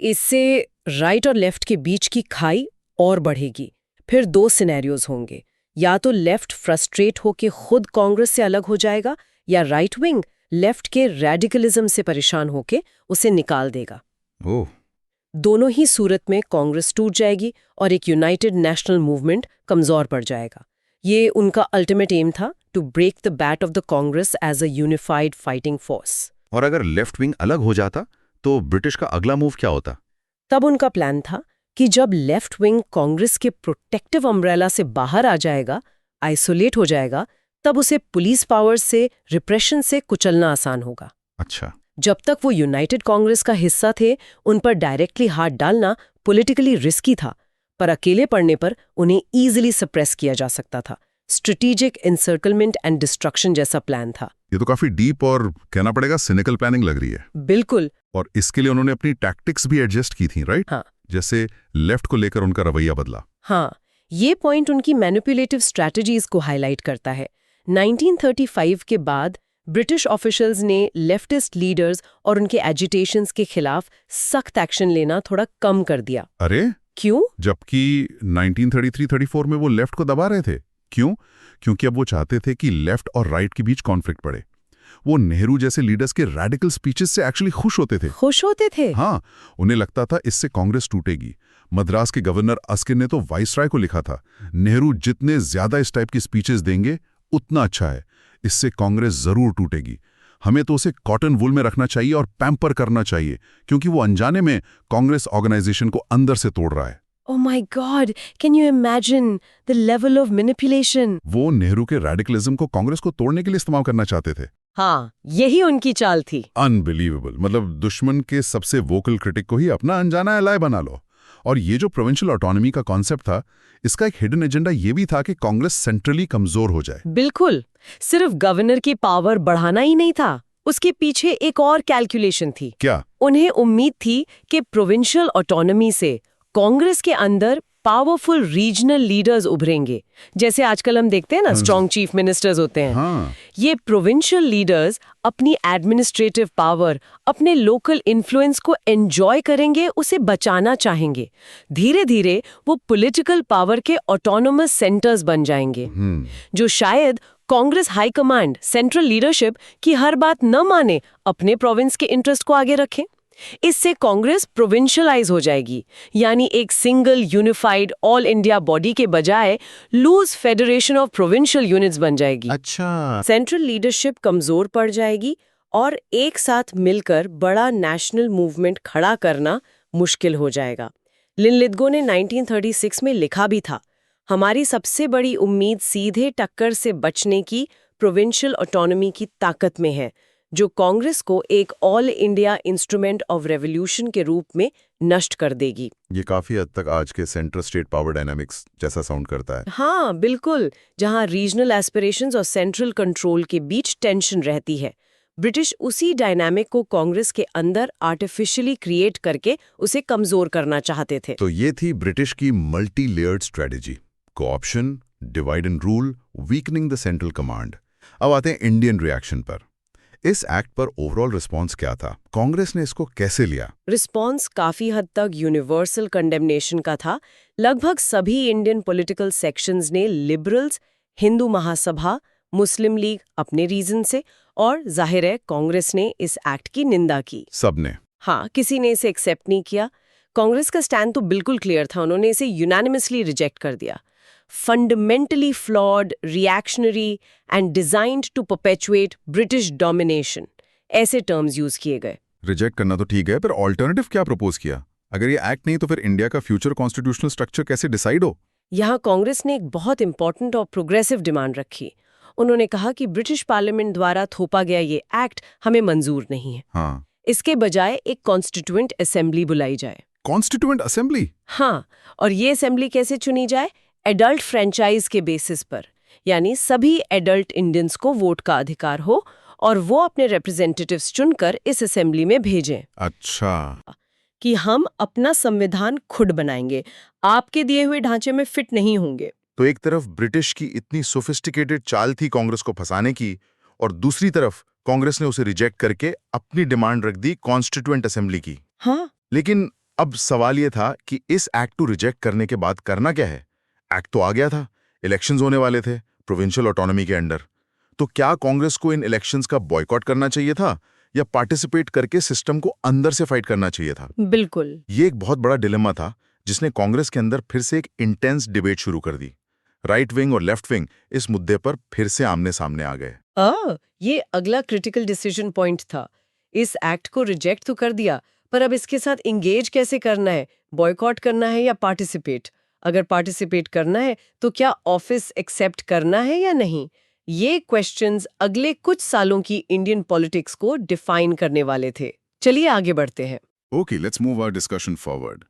इससे राइट और लेफ्ट के बीच की खाई और बढ़ेगी। फिर दो सिनेरियोज होंगे, या तो लेफ्ट फ्रस्ट्रेट होकर खुद कांग्रेस से अलग हो जाएगा, या राइट विंग लेफ्ट के रेडिकलिज्म से परेशान होकर उसे निकाल देगा। ओह। दोनों ही सूरत में कांग्रेस टूट जाएगी और एक यूनाइटेड नेशनल मूवमेंट कमजोर पड़ जाएगा। ये उनका अल्टीमेट एम था, to break the back of the Congress as a unified fighting force. और अगर लेफ्ट विंग अलग हो जाता तो ब्रिटिश का अगला मूव क्या होता? तब उनका प्लान था कि जब लेफ्ट विंग कांग्रेस के प्रोटेक्टिव अम्ब्रेला से बाहर आ जाएगा, आइसोलेट हो जाएगा, तब उसे पुलिस पावर से, रिप्रेशन से कुचलना आसान होगा। अच्छा। जब तक वो यूनाइटेड कांग्रेस का हिस्सा थे, उन पर डायरेक्टली हाथ डालना पॉलिटिकली रिस्की था, पर अकेले पड़ने पर उन्हें ईजिली सप्रेस किया जा सकता था। स्ट्रेटेजिक एनसर्कलमेंट एंड डिस्ट्रक्शन जैसा प्लान था। ये तो काफी डीप और कहना पड़ेगा सिनिकल प्लानिंग लग रही है। बिल्कुल। और इसके लिए उन्होंने अपनी टैक्टिक्स भी एडजस्ट की थी, राइट? हाँ। जैसे लेफ्ट को लेकर उनका रवैया बदला। हाँ, ये पॉइंट उनकी मैनिपुलेटिव स्ट्रैटेजीज को हाईलाइट करता है। 1935 के बाद ब्रिटिश ऑफिशियल्स ने लेफ्टिस्ट लीडर्स और उनके एजिटेशंस के खिलाफ सख्त एक्शन लेना थोड़ा कम कर दिया। अरे क्यों? जबकि 1933-34 में वो लेफ्ट को दबा रहे थे। क्यों? क्योंकि अब वो चाहते थे कि लेफ्ट और राइट के बीच कॉन्फ्लिक्ट पड़े। वो नेहरू जैसे लीडर्स के रैडिकल स्पीचेस से एक्चुअली खुश होते थे। हाँ, उन्हें लगता था इससे कांग्रेस टूटेगी। मद्रास के गवर्नर अस्किन ने तो वाइसराय को लिखा था, नेहरू जितने ज्यादा इस टाइप की स्पीचेस देंगे उतना अच्छा है, इससे कांग्रेस जरूर टूटेगी। हमें तो उसे कॉटन वुल में रखना चाहिए और पैम्पर करना चाहिए, क्योंकि वो अनजाने में कांग्रेस ऑर्गेनाइजेशन को अंदर से तोड़ रहा है। Oh my God, can you imagine the level of manipulation? वो नेहरू के रेडिकलिज्म को कांग्रेस को तोड़ने के लिए इस्तेमाल करना चाहते थे। हाँ, यही उनकी चाल थी। अनबिलीवेबल। मतलब दुश्मन के सबसे वोकल क्रिटिक को ही अपना अनजाना एलाय बना लो। और ये जो प्रोविंशियल ऑटोनॉमी का कॉन्सेप्ट था, इसका एक हिडन एजेंडा ये भी था कि कांग्रेस सेंट्रली कमजोर हो जाए। बिल्कुल। सिर्फ गवर्नर की पावर बढ़ाना ही नहीं था, उसके पीछे एक और कैलकुलेशन थी। क्या? उन्हें उम्मीद थी कि प्रोविंशियल ऑटोनॉमी से कांग्रेस के अंदर पावरफुल रीजनल लीडर्स उभरेंगे, जैसे आजकल हम देखते हैं ना, स्ट्रॉन्ग चीफ मिनिस्टर्स होते हैं। हाँ। ये प्रोविंशियल लीडर्स अपनी एडमिनिस्ट्रेटिव पावर, अपने लोकल इन्फ्लुएंस को एंजॉय करेंगे, उसे बचाना चाहेंगे। धीरे धीरे वो पॉलिटिकल पावर के ऑटोनोमस सेंटर्स बन जाएंगे, जो शायद Congress high command, central leadership की हर बात न माने, अपने प्रोविंस के इंटरेस्ट को आगे रखें। इससे कांग्रेस प्रोविंशियलाइज हो जाएगी, यानी एक single unified all India body के बजाय loose federation of provincial units बन जाएगी। अच्छा। सेंट्रल लीडरशिप कमजोर पड़ जाएगी और एक साथ मिलकर बड़ा नेशनल मूवमेंट खड़ा करना मुश्किल हो जाएगा। लिनलिथगो ने 1936 में लिखा भी था, हमारी सबसे बड़ी उम्मीद सीधे टक्कर से बचने की प्रोविंशियल ऑटोनॉमी की ताकत में है, जो कांग्रेस को एक all India instrument of revolution के रूप में नष्ट कर देगी। ये काफी हद तक आज के सेंट्रल स्टेट पावर डायनामिक्स जैसा साउंड करता है। हाँ बिल्कुल, जहां रीजनल एस्पिरेशंस और सेंट्रल कंट्रोल के बीच टेंशन रहती है। ब्रिटिश उसी डायनामिक को कांग्रेस के अंदर आर्टिफिशियली क्रिएट करके उसे कमजोर करना चाहते थे। तो ये थी ब्रिटिश की multi layered strategy, co-option, divide and rule, weakening the central command. अब आते हैं इंडियन रिएक्शन पर। इस एक्ट पर ओवरऑल रिस्पांस क्या था? कांग्रेस ने इसको कैसे लिया? रिस्पांस काफी हद तक यूनिवर्सल कंडेमनेशन का था। लगभग सभी इंडियन पॉलिटिकल सेक्शंस ने, लिबरल्स, हिंदू महासभा, मुस्लिम लीग अपने रीजन से, और जाहिर है कांग्रेस ने इस एक्ट की निंदा की। सबने? हाँ, किसी ने इसे एक्सेप्ट नहीं किया। कांग्रेस का स्टैंड तो बिल्कुल क्लियर था, उन्होंने इसे यूनानिमसली रिजेक्ट कर दिया। Fundamentally flawed, reactionary and designed to perpetuate British domination, ऐसे टर्म्स यूज किए गए। रिजेक्ट करना तो ठीक है, पर ऑल्टरनेटिव क्या प्रपोज किया? अगर ये एक्ट नहीं तो फिर इंडिया का फ्यूचर कॉन्स्टिट्यूशनल स्ट्रक्चर कैसे डिसाइड हो? यहाँ कांग्रेस ने एक बहुत इंपॉर्टेंट और प्रोग्रेसिव डिमांड रखी। उन्होंने कहा कि ब्रिटिश पार्लियामेंट द्वारा थोपा गया ये एक्ट हमें मंजूर नहीं है। हाँ, इसके बजाय एक कॉन्स्टिट्यूएंट असेंबली बुलाई जाए। Constituent assembly? हाँ, और ये असेंबली कैसे चुनी जाए? एडल्ट फ्रेंचाइज के बेसिस पर, यानी सभी एडल्ट इंडियंस को वोट का अधिकार हो और वो अपने रिप्रेजेंटेटिव्स चुनकर इस असेंबली में भेजें। अच्छा, कि हम अपना संविधान खुद बनाएंगे, आपके दिए हुए ढांचे में फिट नहीं होंगे। तो एक तरफ ब्रिटिश की इतनी सोफिस्टिकेटेड चाल थी कांग्रेस को फंसाने की, और दूसरी तरफ कांग्रेस ने उसे रिजेक्ट करके अपनी डिमांड रख दी कॉन्स्टिट्यूएंट असेंबली की। हाँ, लेकिन अब सवाल यह था कि इस एक्ट को रिजेक्ट करने के बाद करना क्या है? एक्ट तो आ गया था, इलेक्शंस होने वाले थे प्रोविंशियल ऑटोनॉमी के अंडर। तो क्या कांग्रेस को इन इलेक्शंस का बॉयकॉट करना चाहिए था या पार्टिसिपेट करके सिस्टम को अंदर से फाइट करना चाहिए था? बिल्कुल। ये एक बहुत बड़ा डिलेमा था जिसने कांग्रेस के अंदर फिर से एक इंटेंस डिबेट शुरू कर दी। राइट विंग और लेफ्ट विंग इस मुद्दे पर फिर से आमने सामने आ गए। ये अगला क्रिटिकल डिसीजन पॉइंट था। इस एक्ट को रिजेक्ट तो कर दिया, पर अब इसके साथ इंगेज कैसे करना है? बॉयकॉट करना है या पार्टिसिपेट? अगर पार्टिसिपेट करना है तो क्या ऑफिस एक्सेप्ट करना है या नहीं? ये क्वेश्चंस अगले कुछ सालों की इंडियन पॉलिटिक्स को डिफाइन करने वाले थे। चलिए आगे बढ़ते हैं। Okay, let's move our discussion forward.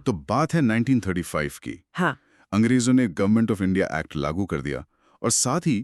तो बात है 1935 की। हाँ, अंग्रेजों ने गवर्नमेंट ऑफ इंडिया एक्ट लागू कर दिया और साथ ही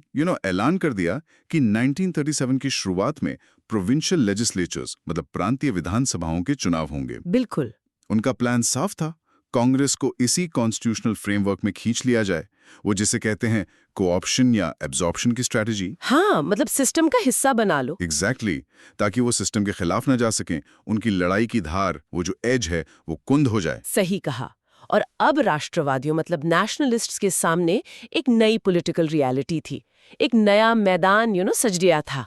ऐलान कर दिया कि 1937 की शुरुआत में प्रोविंशियल लेजिस्लेचर्स मतलब प्रांतीय विधानसभाओं के चुनाव होंगे। बिल्कुल। उनका प्लान साफ था, कांग्रेस को इसी कॉन्स्टिट्यूशनल फ्रेमवर्क में खींच लिया जाए, वो जिसे कहते हैं कोऑप्शन या एब्जॉर्प्शन की स्ट्रैटेजी। हाँ, मतलब सिस्टम का हिस्सा बना लो। एग्जैक्टली, ताकि वो सिस्टम के खिलाफ न जा सकें, उनकी लड़ाई की धार, वो जो एज है, वो कुंद हो जाए। सही कहा। और अब राष्ट्रवादियों मतलब नेशनलिस्ट्स के सामने एक नई पॉलिटिकल रियलिटी थी, एक नया मैदान सज गया था।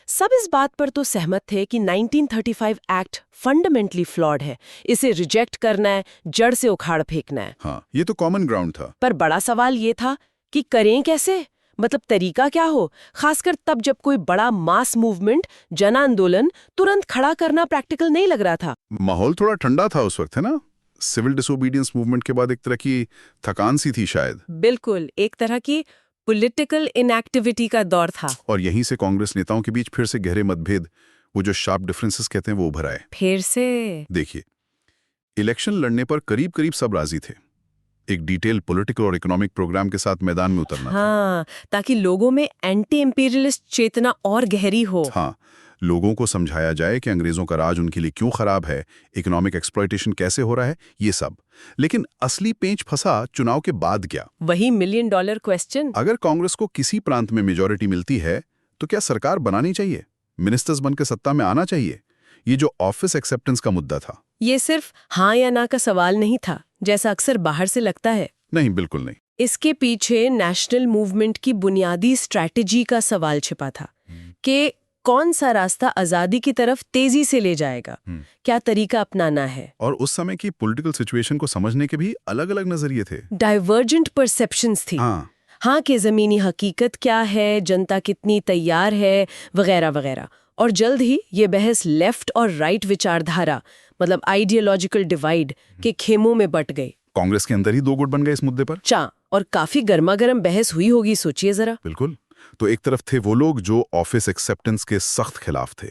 सब इस बात पर तो सहमत थे कि 1935 एक्ट फंडामेंटली फ्लॉड है, इसे रिजेक्ट करना है, जड़ से उखाड़ फेंकना है। हाँ, ये तो कॉमन ग्राउंड था। पर बड़ा सवाल ये था कि करें कैसे, मतलब तरीका क्या हो, खासकर तब जब कोई बड़ा मास मूवमेंट, जन आंदोलन तुरंत खड़ा करना प्रैक्टिकल नहीं लग रहा था। माहौल थोड़ा ठंडा था उस वक्त, है ना? सिविल डिसोबीडियंस मूवमेंट के बाद एक तरह की थकान सी थी शायद। बिल्कुल, एक तरह की पॉलिटिकल इनएक्टिविटी का दौर था। और यहीं से कांग्रेस नेताओं के बीच फिर से गहरे मतभेद, वो जो शार्प डिफरेंसेस कहते हैं, वो उभर आए। फिर से देखिए, इलेक्शन लड़ने पर करीब करीब सब राजी थे। एक डिटेल पॉलिटिकल और इकोनॉमिक प्रोग्राम के साथ मैदान में उतरना हाँ, ताकि लोगों में एंटी इंपीरियलिस्ट चेतना और गहरी हो। हाँ, लोगों को समझाया जाए कि अंग्रेजों का राज उनके लिए क्यों खराब है, इकोनॉमिक एक्सप्लॉयटेशन कैसे हो रहा है, ये सब। लेकिन असली पेंच फंसा चुनाव के बाद क्या? वही $1 मिलियन क्वेश्चन। अगर कांग्रेस को किसी प्रांत में मेजॉरिटी मिलती है तो क्या सरकार बनानी चाहिए, मिनिस्टर्स बनकर सत्ता में आना चाहिए? ये जो ऑफिस एक्सेप्टेंस का मुद्दा था, ये सिर्फ हाँ या ना का सवाल नहीं था, जैसा अक्सर बाहर से लगता है। नहीं, बिल्कुल नहीं। इसके पीछे नेशनल मूवमेंट की बुनियादी स्ट्रैटेजी का सवाल छिपा था कि कौन सा रास्ता आजादी की तरफ तेजी से ले जाएगा, क्या तरीका अपनाना है। और उस समय की पॉलिटिकल सिचुएशन को समझने के भी अलग अलग नजरिए थे। डाइवर्जेंट परसेप्शंस थी। हाँ, कि जमीनी हकीकत क्या है, जनता कितनी तैयार है, वगैरह वगैरह। और जल्द ही ये बहस लेफ्ट और राइट विचारधारा मतलब आइडियोलॉजिकल डिवाइड के खेमों में बट गए। कांग्रेस के अंदर ही दो गुट बन गए इस मुद्दे पर। और काफी गर्मागर्म बहस हुई होगी, सोचिए जरा। बिल्कुल। तो एक तरफ थे वो लोग जो ऑफिस एक्सेप्टेंस के सख्त खिलाफ थे।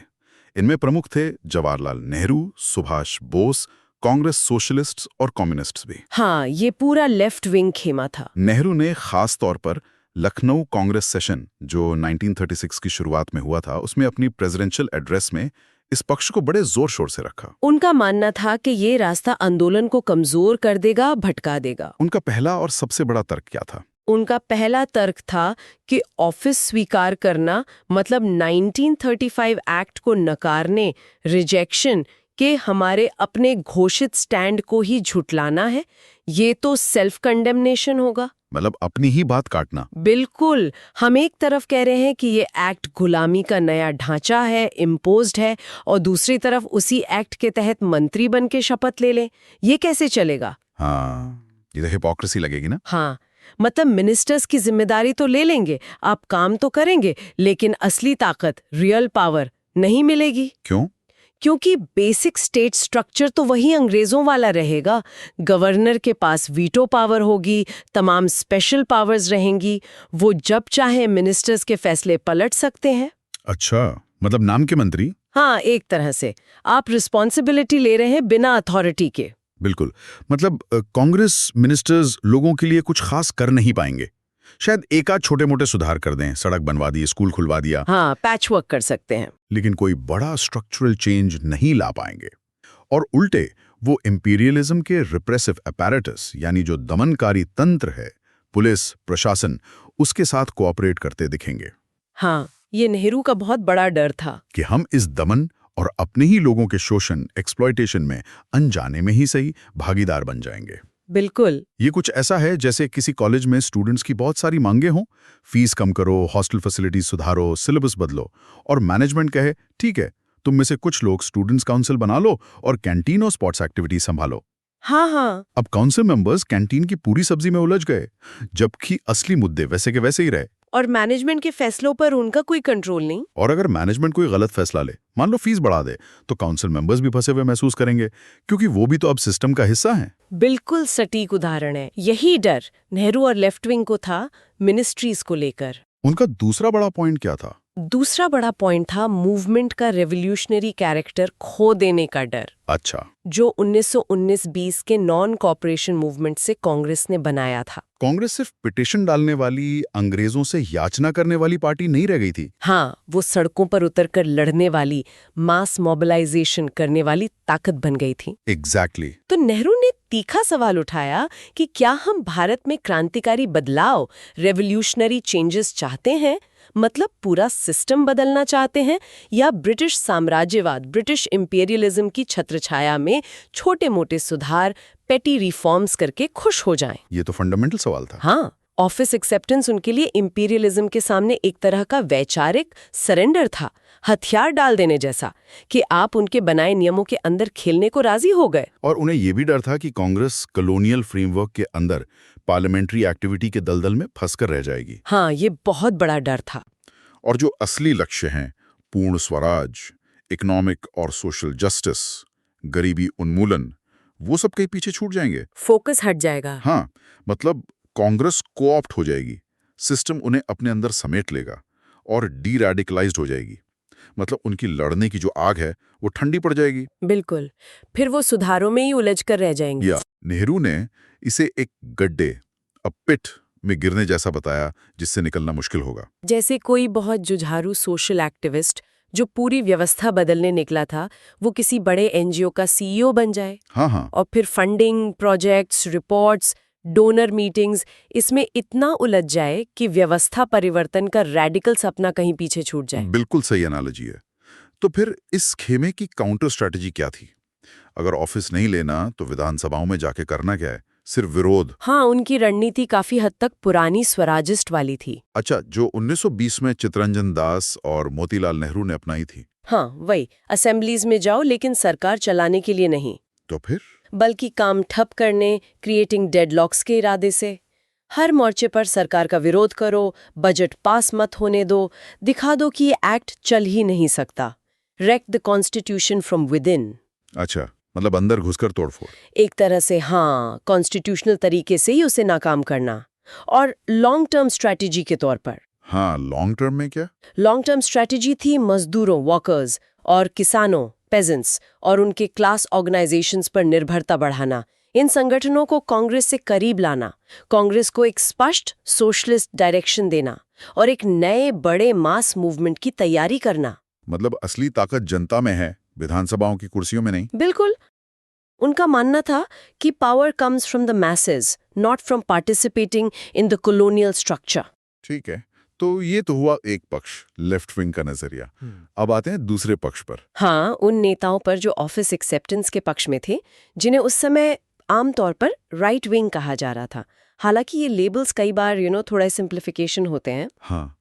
इनमें प्रमुख थे जवाहरलाल नेहरू, सुभाष बोस, कांग्रेस सोशलिस्ट्स और कम्युनिस्ट्स भी। हाँ, ये पूरा लेफ्ट विंग खेमा था। नेहरू ने खास तौर पर लखनऊ कांग्रेस सेशन जो 1936 की शुरुआत में हुआ था, उसमें अपनी प्रेसिडेंशियल एड्रेस में इस पक्ष को बड़े जोर शोर से रखा। उनका मानना था कि ये रास्ता आंदोलन को कमजोर कर देगा, भटका देगा। उनका पहला और सबसे बड़ा तर्क क्या था? उनका पहला तर्क था कि ऑफिस स्वीकार करना मतलब 1935 एक्ट को नकारने, रिजेक्शन के हमारे अपने घोषित स्टैंड को ही झुटलाना है। ये तो सेल्फ कंडेमनेशन होगा, मतलब अपनी ही बात काटना। बिल्कुल। हम एक तरफ कह रहे हैं कि ये एक्ट गुलामी का नया ढांचा है, इम्पोज्ड है, और दूसरी तरफ उसी एक्ट के तहत मंत्री बन के शपथ ले लें। ये कैसे चलेगा? हाँ, ये तो हिपोक्रेसी लगेगी ना। हाँ, मतलब मिनिस्टर्स की जिम्मेदारी तो ले लेंगे, आप काम तो करेंगे, लेकिन असली ताकत, रियल पावर नहीं मिलेगी। क्यों? क्योंकि बेसिक स्टेट स्ट्रक्चर तो वही अंग्रेजों वाला रहेगा। गवर्नर के पास वीटो पावर होगी, तमाम स्पेशल पावर्स रहेंगी, वो जब चाहे मिनिस्टर्स के फैसले पलट सकते हैं। अच्छा, मतलब नाम के मंत्री। हाँ, एक तरह से आप रिस्पॉन्सिबिलिटी ले रहे हैं बिना अथॉरिटी के। बिल्कुल। मतलब कांग्रेस मिनिस्टर्स लोगों के लिए कुछ खास कर नहीं पाएंगे। शायद एक आध छोटे मोटे सुधार कर दें, सड़क बनवा दी, स्कूल खुलवा दिया। हाँ, पैच वर्क कर सकते हैं, लेकिन कोई बड़ा स्ट्रक्चरल चेंज नहीं ला पाएंगे। और उल्टे वो इंपीरियलिज्म के रिप्रेसिव अपैरेटस, यानी जो दमनकारी तंत्र है, पुलिस, प्रशासन, उसके साथ कोऑपरेट करते दिखेंगे। हाँ, ये नेहरू का बहुत बड़ा डर था कि हम इस दमन और अपने ही लोगों के शोषण, एक्सप्लॉयटेशन में अनजाने में ही सही भागीदार बन जाएंगे। बिल्कुल। ये कुछ ऐसा है जैसे किसी कॉलेज में स्टूडेंट्स की बहुत सारी मांगे हों, फीस कम करो, हॉस्टल फैसिलिटीज सुधारो, सिलेबस बदलो, और मैनेजमेंट कहे ठीक है, तुम में से कुछ लोग स्टूडेंट्स काउंसिल बना लो और कैंटीन और स्पोर्ट्स एक्टिविटीज संभालो। हाँ हाँ। अब काउंसिल मेंबर्स कैंटीन की पूरी सब्जी में उलझ गए, जबकि असली मुद्दे वैसे के वैसे ही रहे। और मैनेजमेंट के फैसलों पर उनका कोई कंट्रोल नहीं। और अगर मैनेजमेंट कोई गलत फैसला ले, मान लो फीस बढ़ा दे, तो काउंसिल मेंबर्स भी फंसे हुए महसूस करेंगे, क्योंकि वो भी तो अब सिस्टम का हिस्सा हैं। बिल्कुल सटीक उदाहरण है। यही डर नेहरू और लेफ्ट विंग को था मिनिस्ट्रीज को लेकर। उनका दूसरा बड़ा पॉइंट क्या था? दूसरा बड़ा पॉइंट था मूवमेंट का रेवोल्यूशनरी कैरेक्टर खो देने का डर। अच्छा। जो 1919-20 के नॉन कॉपरेशन मूवमेंट से कांग्रेस ने बनाया था। कांग्रेस सिर्फ पिटीशन डालने वाली, अंग्रेजों से याचना करने वाली पार्टी नहीं रह गई थी। हाँ, वो सड़कों पर उतरकर लड़ने वाली, मास मोबिलाइजेशन करने वाली ताकत बन गई थी। एग्जैक्टली। तो नेहरू ने तीखा सवाल उठाया कि क्या हम भारत में क्रांतिकारी बदलाव, रेवोल्यूशनरी चेंजेस चाहते हैं, मतलब पूरा सिस्टम बदलना चाहते हैं, या ब्रिटिश साम्राज्यवाद, ब्रिटिश इंपीरियलिज्म की छत्रछाया में छोटे-मोटे सुधार, पेटी रिफॉर्म्स करके खुश हो जाएं? ये तो फंडामेंटल सवाल था। हाँ, ऑफिस एक्सेप्टेंस उनके लिए इंपीरियलिज्म के सामने एक तरह का वैचारिक सरेंडर था, हथियार डाल देने जैसा, कि आप उनके बनाए नियमों के अंदर खेलने को राजी हो गए। और उन्हें यह भी डर था कि कांग्रेस कॉलोनियल फ्रेमवर्क के अंदर पार्लियामेंट्री एक्टिविटी के दलदल में फंसकर रह जाएगी। हाँ, ये बहुत बड़ा डर था। और जो असली लक्ष्य हैं, पूर्ण स्वराज, इकोनॉमिक और सोशल जस्टिस, गरीबी उन्मूलन, वो सब कहीं पीछे छूट जाएंगे। फोकस हट जाएगा। हाँ, मतलब कांग्रेस कोऑप्ट हो जाएगी, सिस्टम उन्हें अपने अंदर समेट लेगा और डी रेडिकलाइज्ड हो जाएगी। मतलब उनकी लड़ने की जो आग है वो ठंडी पड़ जाएगी। बिल्कुल, फिर वो सुधारों में ही उलझ कर रह जाएंगे। नेहरू ने इसे एक गड्ढे, अ पिट में गिरने जैसा बताया, जिससे निकलना मुश्किल होगा। जैसे कोई बहुत जुझारू सोशल एक्टिविस्ट जो पूरी व्यवस्था बदलने निकला था, वो किसी बड़े एनजीओ का सीईओ बन जाए। हाँ। और फिर funding, projects, reports, donor meetings, इसमें इतना उलझ जाए कि व्यवस्था परिवर्तन का रैडिकल सपना कहीं पीछे छूट जाए। बिल्कुल सही एनालॉजी है। तो फिर इस खेमे की काउंटर स्ट्रैटेजी क्या थी? अगर ऑफिस नहीं लेना तो विधानसभाओं में जाके करना क्या है? सिर्फ विरोध। हाँ, उनकी रणनीति काफी हद तक पुरानी स्वराजिस्ट वाली थी। अच्छा, जो 1920 में चित्तरंजन दास और मोतीलाल नेहरू ने अपनाई थी। हाँ, वही असेंबलीज में जाओ, लेकिन सरकार चलाने के लिए नहीं। तो फिर? बल्कि काम ठप करने, क्रिएटिंग डेडलॉक्स के इरादे से। हर मोर्चे पर सरकार का विरोध करो, बजट पास मत होने दो, दिखा दो कि ये एक्ट चल ही नहीं सकता। Wreck the constitution from within. अच्छा, मतलब अंदर घुसकर तोड़फोड़। एक तरह से हाँ, कॉन्स्टिट्यूशनल तरीके से ही उसे नाकाम करना। और लॉन्ग टर्म स्ट्रैटेजी के तौर पर हाँ, लॉन्ग टर्म में क्या? लॉन्ग टर्म स्ट्रैटेजी थी मजदूरों, वर्कर्स और किसानों, पेजेंट्स और उनके क्लास ऑर्गेनाइजेशंस पर निर्भरता बढ़ाना, इन संगठनों को कांग्रेस से करीब लाना, कांग्रेस को एक स्पष्ट सोशलिस्ट डायरेक्शन देना और एक नए बड़े मास मूवमेंट की तैयारी करना। मतलब असली ताकत जनता में है, विधानसभाओं की कुर्सियों में नहीं। बिल्कुल। उनका मानना था कि power comes from the message, not from participating in the colonial structure. ठीक है, तो ये तो हुआ एक पक्ष, लेफ्ट विंग का नजरिया। अब आते हैं दूसरे पक्ष पर। हाँ, उन नेताओं पर जो ऑफिस एक्सेप्टेंस के पक्ष में थे, जिन्हें उस समय आमतौर पर राइट विंग कहा जा रहा था। हालांकि ये लेबल्स कई बार थोड़ा सिंप्लीफिकेशन होते हैं। हाँ,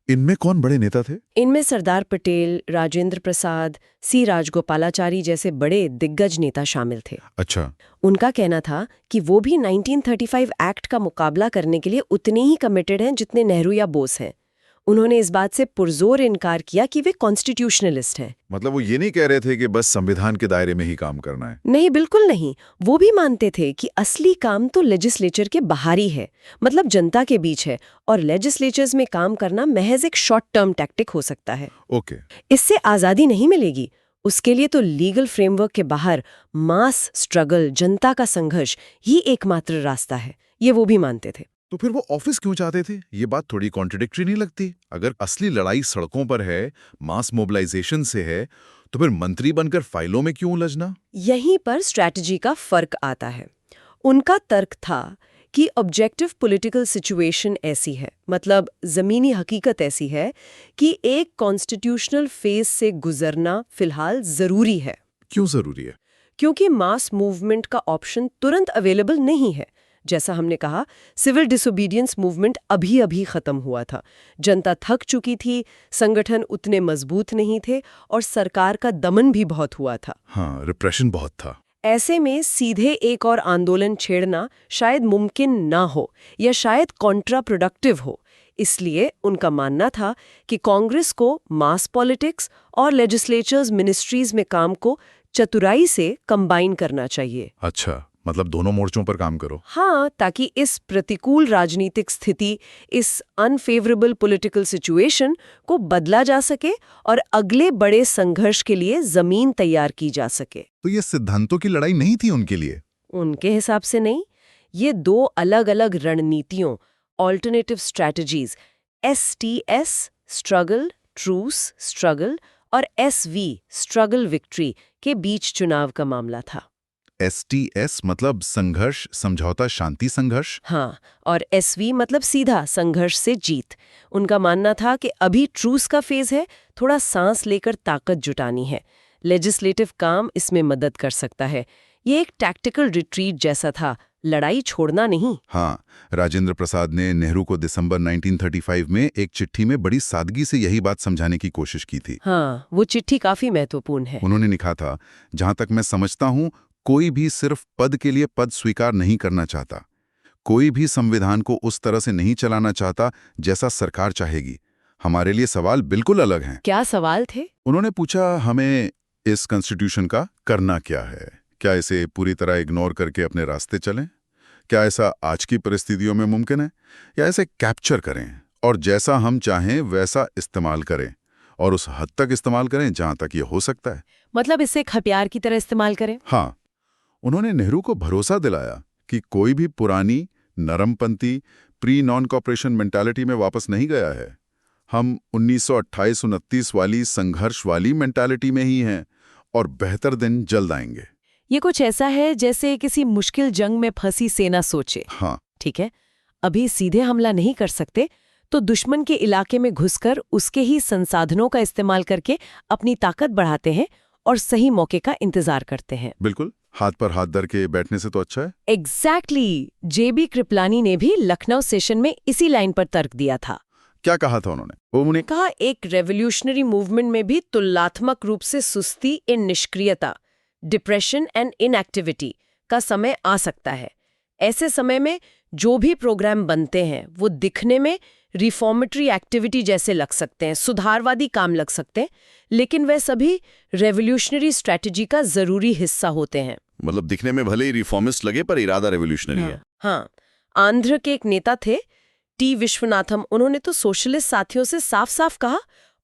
इनमें कौन बड़े नेता थे? इनमें सरदार पटेल, राजेंद्र प्रसाद, सी राजगोपालाचारी जैसे बड़े दिग्गज नेता शामिल थे। अच्छा, उनका कहना था कि वो भी 1935 एक्ट का मुकाबला करने के लिए उतने ही कमिटेड हैं जितने नेहरू या बोस हैं। उन्होंने इस बात से पुरजोर इनकार किया कि वे कॉन्स्टिट्यूशनलिस्ट हैं। मतलब वो ये नहीं कह रहे थे कि बस संविधान के दायरे में ही काम करना है। नहीं, बिल्कुल नहीं। वो भी मानते थे कि असली काम तो लेजिस्लेचर के बाहर ही है, मतलब जनता के बीच है, और लेजिस्लेचर्स में काम करना महज एक शॉर्ट टर्म टैक्टिक हो सकता है। ओके। इससे आज़ादी नहीं मिलेगी। उसके लिए तो लीगल फ्रेमवर्क के बाहर मास स्ट्रगल, जनता का संघर्ष ही एकमात्र रास्ता है, ये वो भी मानते थे। तो फिर वो ऑफिस क्यों चाहते थे? ये बात थोड़ी कॉन्ट्रडिक्टरी नहीं लगती? अगर असली लड़ाई सड़कों पर है, मास मोबिलाइजेशन से है, तो फिर मंत्री बनकर फाइलों में क्यों उलझना? यहीं पर स्ट्रैटेजी का फर्क आता है। उनका तर्क था कि ऑब्जेक्टिव पॉलिटिकल सिचुएशन ऐसी है, मतलब जमीनी हकीकत ऐसी है कि एक कॉन्स्टिट्यूशनल फेज से गुजरना फिलहाल जरूरी है। क्यों जरूरी है? क्योंकि मास मूवमेंट का ऑप्शन तुरंत अवेलेबल नहीं है। जैसा हमने कहा, सिविल डिसोबीडियंस मूवमेंट अभी अभी खत्म हुआ था, जनता थक चुकी थी, संगठन उतने मजबूत नहीं थे और सरकार का दमन भी बहुत हुआ था। हाँ, रिप्रेशन बहुत था। ऐसे में सीधे एक और आंदोलन छेड़ना शायद मुमकिन ना हो या शायद कॉन्ट्रा प्रोडक्टिव हो। इसलिए उनका मानना था कि कांग्रेस को मास पॉलिटिक्स और लेजिस्लेचर्स मिनिस्ट्रीज में काम को चतुराई से कंबाइन करना चाहिए। अच्छा, मतलब दोनों मोर्चों पर काम करो। हाँ, ताकि इस प्रतिकूल राजनीतिक स्थिति, इस अनफेवरेबल पॉलिटिकल सिचुएशन को बदला जा सके और अगले बड़े संघर्ष के लिए जमीन तैयार की जा सके। तो ये सिद्धांतों की लड़ाई नहीं थी उनके लिए? उनके हिसाब से नहीं, ये दो अलग अलग रणनीतियों, alternative strategies, STS struggle, truce struggle और SV स्ट्रगल विक्ट्री के बीच चुनाव का मामला था। STS मतलब संघर्ष, समझौता, शांति संघर्ष। हाँ, और SV मतलब सीधा संघर्ष से जीत। उनका मानना था कि अभी ट्रूस का फेज है, थोड़ा सांस लेकर ताकत जुटानी है। लेजिस्लेटिव काम इसमें मदद कर सकता है। ये एक टैक्टिकल रिट्रीट जैसा था, लड़ाई छोड़ना नहीं। हाँ, राजेंद्र प्रसाद ने नेहरू को दिसंबर 1935 में एक चिट्ठी में बड़ी सादगी से यही बात समझाने की कोशिश की थी। हाँ, वो चिट्ठी काफी महत्वपूर्ण है। उन्होंने लिखा था, जहां तक मैं समझता हूं, कोई भी सिर्फ पद के लिए पद स्वीकार नहीं करना चाहता। कोई भी संविधान को उस तरह से नहीं चलाना चाहता जैसा सरकार चाहेगी। हमारे लिए सवाल बिल्कुल अलग हैं। क्या सवाल थे? उन्होंने पूछा, हमें इस कॉन्स्टिट्यूशन का करना क्या है? क्या इसे पूरी तरह इग्नोर करके अपने रास्ते चलें? क्या ऐसा आज की परिस्थितियों में मुमकिन है? या इसे कैप्चर करें और जैसा हम चाहें वैसा इस्तेमाल करें, और उस हद तक इस्तेमाल करें जहां तक ये हो सकता है? मतलब इसे खपियार की तरह इस्तेमाल करें? हाँ, उन्होंने नेहरू को भरोसा दिलाया कि कोई भी पुरानी नरमपंथी प्री नॉन कॉपरेशन मेंटालिटी में वापस नहीं गया है। हम 1928-29 वाली संघर्ष वाली मेंटालिटी में ही हैं और बेहतर दिन जल्द आएंगे। ये कुछ ऐसा है जैसे किसी मुश्किल जंग में फंसी सेना सोचे। हाँ, ठीक है, अभी सीधे हमला नहीं कर सकते, तो दुश्मन के इलाके में घुसकर उसके ही संसाधनों का इस्तेमाल करके अपनी ताकत बढ़ाते हैं और सही मौके का इंतजार करते हैं। बिल्कुल, हाथ पर हाथ धर के बैठने से तो अच्छा है। एग्जैक्टली। JB कृपलानी ने भी लखनऊ सेशन में इसी लाइन पर तर्क दिया था। क्या कहा था उन्होंने? उन्होंने कहा, एक रेवोल्यूशनरी मूवमेंट में भी तुलनात्मक रूप से सुस्ती इन निष्क्रियता, डिप्रेशन एंड इनएक्टिविटी का समय आ सकता है। ऐसे समय में जो भी प्रोग्राम बनते हैं वो दिखने में रिफॉर्मेटरी एक्टिविटी जैसे लग सकते हैं, सुधारवादी काम लग सकते हैं, लेकिन वे सभी रेवोल्यूशनरी स्ट्रेटजी का जरूरी हिस्सा होते हैं। मतलब दिखने में भले ही रिफॉर्मिस्ट लगे पर इरादा रेवोल्यूशनरी है। हाँ, आंध्र के एक नेता थे टी विश्वनाथम। उन्होंने तो सोशलिस्ट साथियों से साफ साफ कहा,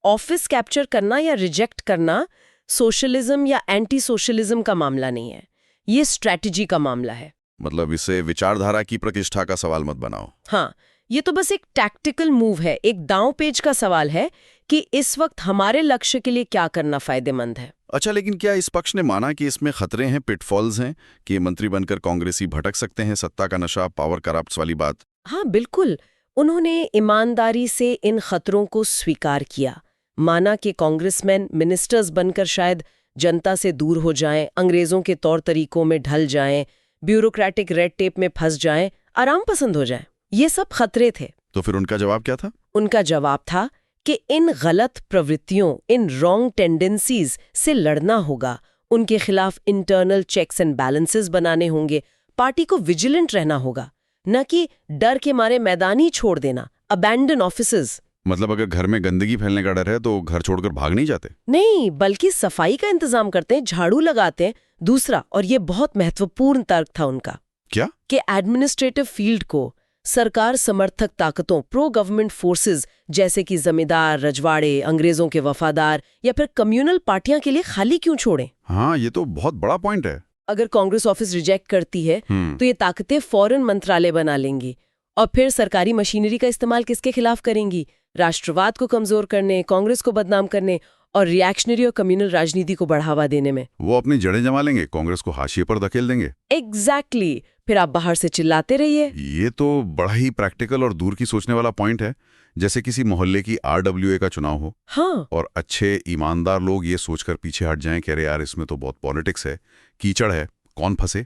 ऑफिस कैप्चर करना या रिजेक्ट करना सोशलिज्म या एंटी सोशलिज्म का मामला नहीं है, ये स्ट्रेटजी का मामला है। मतलब इसे विचारधारा की प्रतिष्ठा का सवाल मत बनाओ। हाँ, ये तो बस एक टैक्टिकल मूव है, एक दांव पेच का सवाल है कि इस वक्त हमारे लक्ष्य के लिए क्या करना फायदेमंद है। अच्छा, लेकिन क्या इस पक्ष ने माना कि इसमें खतरे हैं, पिटफॉल्स हैं, कि मंत्री बनकर कांग्रेसी भटक सकते हैं, सत्ता का नशा, पावर करप्ट्स वाली बात? हाँ बिल्कुल, उन्होंने ईमानदारी से इन खतरों को स्वीकार किया। माना कि कांग्रेसमैन मिनिस्टर्स बनकर शायद जनता से दूर हो जाएं, अंग्रेजों के तौर तरीकों में ढल जाएं, ब्यूरोक्रेटिक रेड टेप में फंस जाएं, आराम पसंद हो जाएं। ये सब खतरे थे। तो फिर उनका जवाब क्या था? उनका जवाब था कि इन गलत प्रवृत्तियों, इन रॉन्ग टेंडेंसीज से लड़ना होगा, उनके खिलाफ इंटरनल चेक्स एंड बैलेंसेस बनाने होंगे, पार्टी को विजिलेंट रहना होगा, न कि डर के मारे मैदान ही छोड़ देना, अबैंडन ऑफिसेज। मतलब अगर घर में गंदगी फैलने का डर है तो घर छोड़कर भाग नहीं जाते? नहीं, बल्कि सफाई का इंतजाम करते हैं, झाड़ू लगाते हैं। दूसरा, और ये बहुत महत्वपूर्ण तर्क था उनका, क्या? कि एडमिनिस्ट्रेटिव फील्ड को सरकार समर्थक ताकतों, प्रो गवर्नमेंट फोर्सेस जैसे कि जमींदार, रजवाड़े, अंग्रेजों के वफादार या फिर कम्युनल पार्टियां के लिए खाली क्यों छोड़ें? हाँ, ये तो बहुत बड़ा पॉइंट है। अगर कांग्रेस ऑफिस रिजेक्ट करती है तो ये ताकतें फौरन मंत्रालय बना लेंगी, और फिर सरकारी मशीनरी का इस्तेमाल किसके खिलाफ करेंगी? राष्ट्रवाद को कमजोर करने, कांग्रेस को बदनाम करने और रिएक्शनरी और कम्युनल राजनीति को बढ़ावा देने में। वो अपनी जड़ें जमा लेंगे, कांग्रेस को हाशिए पर धकेल देंगे। एग्जैक्टली। फिर आप बाहर से चिल्लाते रहिए। ये तो बड़ा ही प्रैक्टिकल और दूर की सोचने वाला पॉइंट है। जैसे किसी मोहल्ले की RWA का चुनाव हो, हाँ, और अच्छे ईमानदार लोग ये सोचकर पीछे हट जाएं कि अरे यार, इसमें तो बहुत पॉलिटिक्स है, कीचड़ है, कौन फंसे।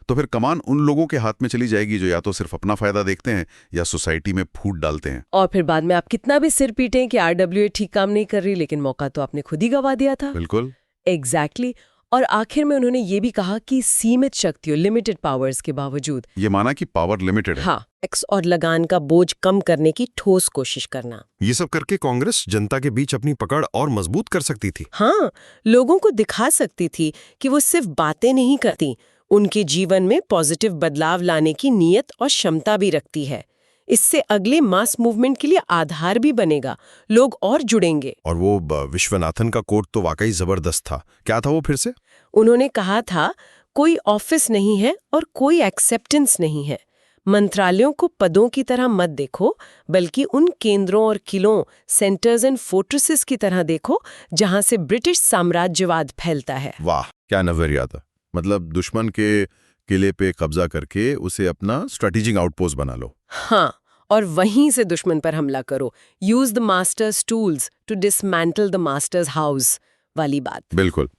तो फिर कमान उन लोगों के हाथ में चली जाएगी जो या तो सिर्फ अपना फायदा देखते हैं या सोसाइटी में फूट डालते हैं। और फिर बाद में आप कितना भी सिर पीटें कि RWA ठीक काम नहीं कर रही, लेकिन मौका तो आपने खुद ही गवा दिया था। बिल्कुल। एग्जैक्टली। और आखिर में उन्होंने ये भी कहा कि सीमित शक्तियों, लिमिटेड पावर्स के बावजूद, ये माना कि पावर लिमिटेड है। हाँ, टैक्स और लगान का बोझ कम करने की ठोस कोशिश करना। ये सब करके कांग्रेस जनता के बीच अपनी पकड़ और मजबूत कर सकती थी। हाँ, लोगों को दिखा सकती थी कि वो सिर्फ बातें नहीं करती, उनके जीवन में पॉजिटिव बदलाव लाने की नीयत और क्षमता भी रखती है। इससे अगले मास मूवमेंट के लिए आधार भी बनेगा, लोग और जुड़ेंगे। और वो विश्वनाथन का कोट तो वाकई जबरदस्त था। क्या था वो फिर से? उन्होंने कहा था, कोई ऑफिस नहीं है और कोई एक्सेप्टेंस नहीं है। मंत्रालयों को पदों की तरह मत देखो, बल्कि उन केंद्रों और किलों, सेंटर्स एंड फोर्ट्रेसेस की तरह देखो जहां से ब्रिटिश साम्राज्यवाद फैलता है। वाह, क्या नजरिया था। मतलब दुश्मन के किले पे कब्जा करके उसे अपना स्ट्रेटेजिक आउटपोस्ट बना लो। हाँ, और वहीं से दुश्मन पर हमला करो। Use the master's tools to dismantle the master's house वाली बात। बिल्कुल।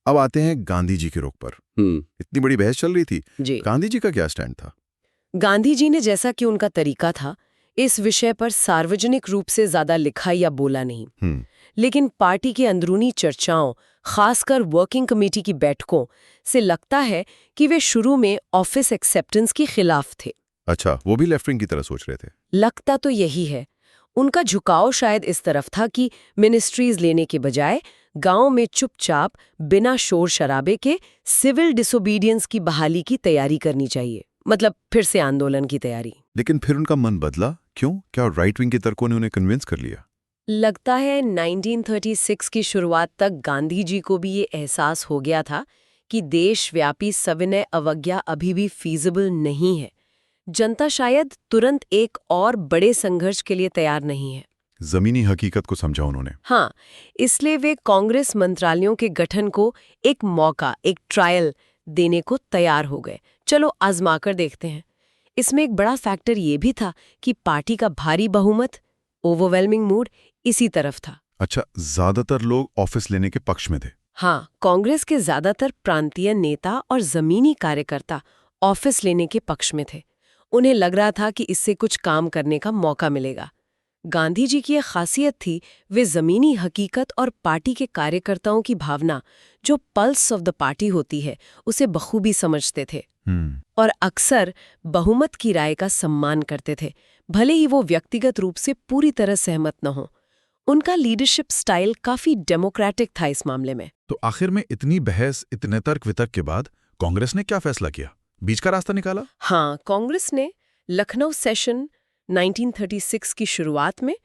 अब आते हैं गांधी जी के रुख पर। इतनी बड़ी बहस चल रही थी, जी, गांधी जी का क्या स्टैंड था? गांधी जी ने, जैसा कि उनका तरीका था, इस विषय पर सार्वजनिक रूप से ज्यादा लिखा या बोला नहीं, लेकिन पार्टी की अंदरूनी चर्चाओं, खासकर वर्किंग कमेटी की बैठकों से लगता है कि वे शुरू में ऑफिस एक्सेप्टेंस के खिलाफ थे। अच्छा, वो भी लेफ्ट विंग की तरह सोच रहे थे। लगता तो यही है। उनका झुकाव शायद इस तरफ था कि मिनिस्ट्रीज लेने के बजाय गांव में चुपचाप, बिना शोर शराबे के सिविल डिसोबीडियंस की बहाली की तैयारी करनी चाहिए। मतलब फिर से आंदोलन की तैयारी। लेकिन फिर उनका मन बदला क्यों? क्या राइट विंग के तर्कों ने उन्हें कन्विंस कर लिया? लगता है 1936 की शुरुआत तक गांधी जी को भी ये एहसास हो गया था कि देशव्यापी सविनय अवज्ञा अभी भी फीजिबल नहीं है। जनता शायद तुरंत एक और बड़े संघर्ष के लिए तैयार नहीं है। जमीनी हकीकत को समझा उन्होंने। हाँ, इसलिए वे कांग्रेस मंत्रालयों के गठन को एक मौका, एक ट्रायल देने को तैयार हो गए। चलो आजमाकर देखते हैं। इसमें एक बड़ा फैक्टर ये भी था कि पार्टी का भारी बहुमत, ओवरवेलमिंग मूड इसी तरफ था। अच्छा, ज्यादातर लोग ऑफिस लेने के पक्ष में थे। हाँ, कांग्रेस के ज्यादातर प्रांतीय नेता और जमीनी कार्यकर्ता ऑफिस लेने के पक्ष में थे। उन्हें लग रहा था कि इससे कुछ काम करने का मौका मिलेगा। गांधी जी की यह खासियत थी, वे जमीनी हकीकत और पार्टी के कार्यकर्ताओं की भावना, जो पल्स ऑफ द पार्टी होती है, उसे बखूबी समझते थे। और अक्सर बहुमत की राय का सम्मान करते थे, भले ही वो व्यक्तिगत रूप से पूरी तरह सहमत न हो। उनका लीडरशिप स्टाइल काफी डेमोक्रेटिक था इस मामले में। तो आखिर में इतनी बहस, इतने तर्क वितर्क के बाद कांग्रेस ने क्या फैसला किया? बीच का रास्ता निकाला? हाँ, कांग्रेस ने लखनऊ सेशन 1936 की शुरुआत में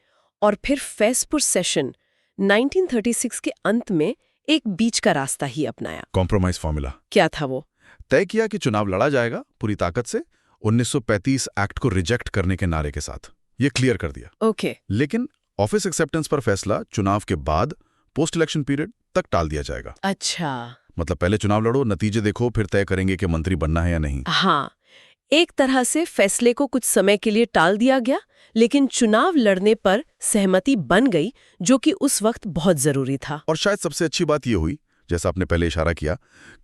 और फिर फैसपुर सेशन 1936 के अंत में एक बीच का रास्ता ही अपनाया। कॉम्प्रोमाइज फॉर्मूला क्या था वो? तय किया कि चुनाव लड़ा जाएगा पूरी ताकत से, 1935 एक्ट को रिजेक्ट करने के नारे के साथ। ये क्लियर कर दिया। ओके। लेकिन ऑफिस एक्सेप्टेंस पर फैसला चुनाव के बाद पोस्ट इलेक्शन पीरियड तक टाल दिया जाएगा। अच्छा। मतलब पहले चुनाव लड़ो, नतीजे देखो, फिर तय करेंगे कि मंत्री बनना है या नहीं। हाँ, एक तरह से फैसले को कुछ समय के लिए टाल दिया गया, लेकिन चुनाव लड़ने पर सहमति बन गई, जो कि उस वक्त बहुत जरूरी था। और शायद सबसे अच्छी बात यह हुई, जैसा आपने पहले इशारा किया,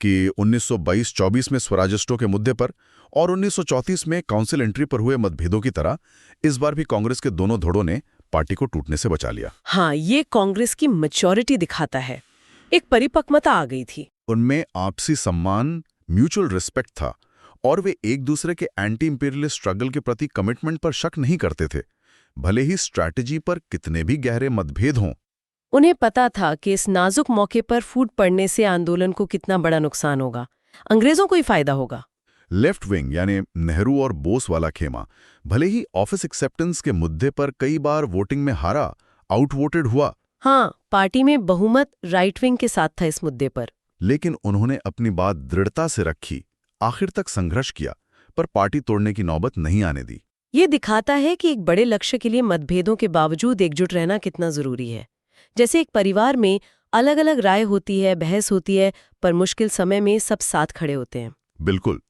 कि 1922-24 में स्वराज्यष्टों के मुद्दे पर और 1934 में काउंसिल एंट्री पर हुए मतभेदों की तरह इस बार भी कांग्रेस के दोनों धड़ों ने पार्टी को टूटने से बचा लिया। हाँ, ये कांग्रेस की मैच्योरिटी दिखाता है। एक परिपक्वता आ गई थी। उनमें आपसी सम्मान, म्यूचुअल रिस्पेक्ट था और वे एक दूसरे के एंटी इंपीरियलिस्ट स्ट्रगल के प्रति कमिटमेंट पर शक नहीं करते थे, भले ही स्ट्रैटेजी पर कितने भी गहरे मतभेद हों। उन्हें पता था कि इस नाजुक मौके पर फूट पड़ने से आंदोलन को कितना बड़ा नुकसान होगा, अंग्रेजों को ही फायदा होगा। लेफ्ट विंग यानी नेहरू और बोस वाला खेमा भले ही ऑफिस एक्सेप्टेंस के मुद्दे पर कई बार वोटिंग में हारा, आउटवोटेड हुआ। हाँ, पार्टी में बहुमत राइट विंग के साथ था इस मुद्दे पर, लेकिन उन्होंने अपनी बात दृढ़ता से रखी, आखिर तक संघर्ष किया, पर पार्टी तोड़ने की नौबत नहीं आने दी। ये दिखाता है कि एक बड़े लक्ष्य के लिए मतभेदों के बावजूद एकजुट रहना कितना जरूरी है। जैसे एक परिवार में अलग अलग राय होती है, बहस होती है, पर मुश्किल समय में सब साथ खड़े होते हैं। बिल्कुल।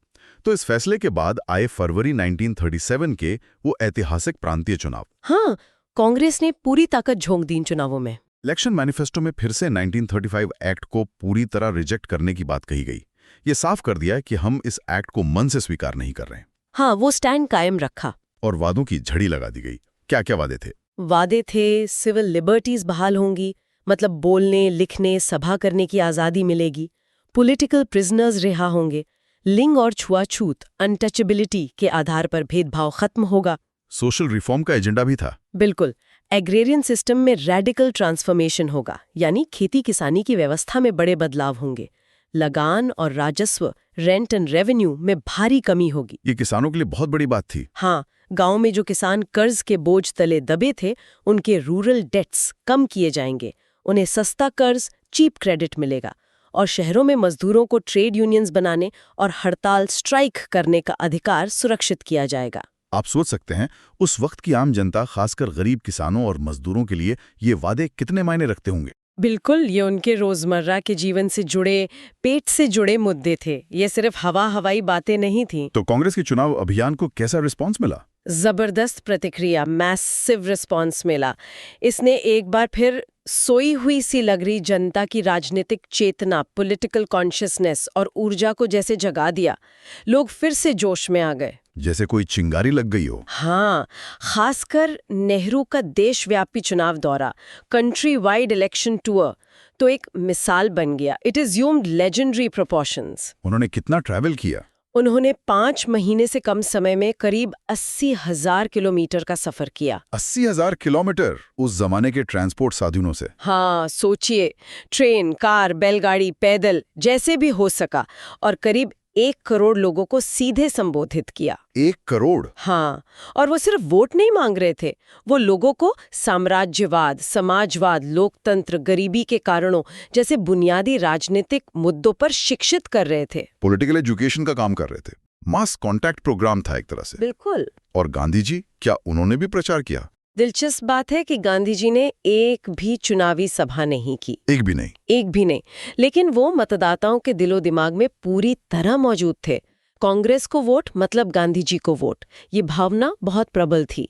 तो इस फैसले के बाद आए फरवरी 1937 के वो ऐतिहासिक प्रांतीय चुनाव। हाँ, कांग्रेस ने पूरी ताकत झोंक दी इन चुनावों में। इलेक्शन मैनिफेस्टो में फिर से 1935 एक्ट को पूरी तरह रिजेक्ट करने की बात कही गई। ये साफ कर दिया कि हम इस एक्ट को मन से स्वीकार नहीं कर रहे हैं। हाँ, वो स्टैंड कायम रखा। और वादों की झड़ी लगा दी गई। क्या क्या वादे थे? वादे थे सिविल लिबर्टीज बहाल होंगी, मतलब बोलने, लिखने, सभा करने की आज़ादी मिलेगी, पॉलिटिकल प्रिजनर्स रिहा होंगे, लिंग और छुआछूत, अनटचेबिलिटी के आधार पर भेदभाव खत्म होगा। सोशल रिफॉर्म का एजेंडा भी था। बिल्कुल। एग्रेरियन सिस्टम में रेडिकल ट्रांसफॉर्मेशन होगा, यानी खेती किसानी की व्यवस्था में बड़े बदलाव होंगे। लगान और राजस्व, रेंट एंड रेवेन्यू में भारी कमी होगी। ये किसानों के लिए बहुत बड़ी बात थी। हाँ, गांव में जो किसान कर्ज के बोझ तले दबे थे, उनके रूरल डेट्स कम किए जाएंगे, उन्हें सस्ता कर्ज, चीप क्रेडिट मिलेगा, और शहरों में मजदूरों को ट्रेड यूनियंस बनाने और हड़ताल स्ट्राइक करने का अधिकार सुरक्षित किया जाएगा। आप सोच सकते हैं उस वक्त की आम जनता, खासकर गरीब किसानों और मजदूरों के लिए ये वादे कितने मायने रखते होंगे। बिल्कुल, ये उनके रोजमर्रा के जीवन से जुड़े, पेट से जुड़े मुद्दे थे। ये सिर्फ हवाई बातें नहीं थीं। तो कांग्रेस के चुनाव अभियान को कैसा रिस्पांस मिला? जबरदस्त प्रतिक्रिया, मैसिव रिस्पांस मिला। इसने एक बार फिर सोई हुई सी लग रही जनता की राजनीतिक चेतना, पॉलिटिकल कॉन्शियसनेस और ऊर्जा को जैसे जगा दिया। लोग फिर से जोश में आ गए, जैसे कोई चिंगारी लग गई हो। हाँ, खासकर नेहरू का देशव्यापी चुनाव दौरा, कंट्री वाइड इलेक्शन टूर, तो एक मिसाल बन गया। It assumed legendary proportions. उन्होंने कितना ट्रैवल किया? उन्होंने 5 महीने से कम समय में करीब 80,000 किलोमीटर का सफर किया। 80,000 किलोमीटर उस जमाने के ट्रांसपोर्ट साधनों से। हाँ, सोचिए, ट्रेन, कार, बैलगाड़ी, पैदल, जैसे भी हो सका, और करीब 1 करोड़ लोगों को सीधे संबोधित किया। 1 करोड़? हाँ, और वो सिर्फ वोट नहीं मांग रहे थे, वो लोगों को साम्राज्यवाद, समाजवाद, लोकतंत्र, गरीबी के कारणों जैसे बुनियादी राजनीतिक मुद्दों पर शिक्षित कर रहे थे। पॉलिटिकल एजुकेशन का काम कर रहे थे। मास कॉन्टैक्ट प्रोग्राम था एक तरह से। बिल्कुल। और गांधी जी, क्या उन्होंने भी प्रचार किया? दिलचस्प बात है कि गांधी जी ने एक भी चुनावी सभा नहीं की। एक भी नहीं? एक भी नहीं, लेकिन वो मतदाताओं के दिलो दिमाग में पूरी तरह मौजूद थे। कांग्रेस को वोट मतलब गांधी जी को वोट, ये भावना बहुत प्रबल थी।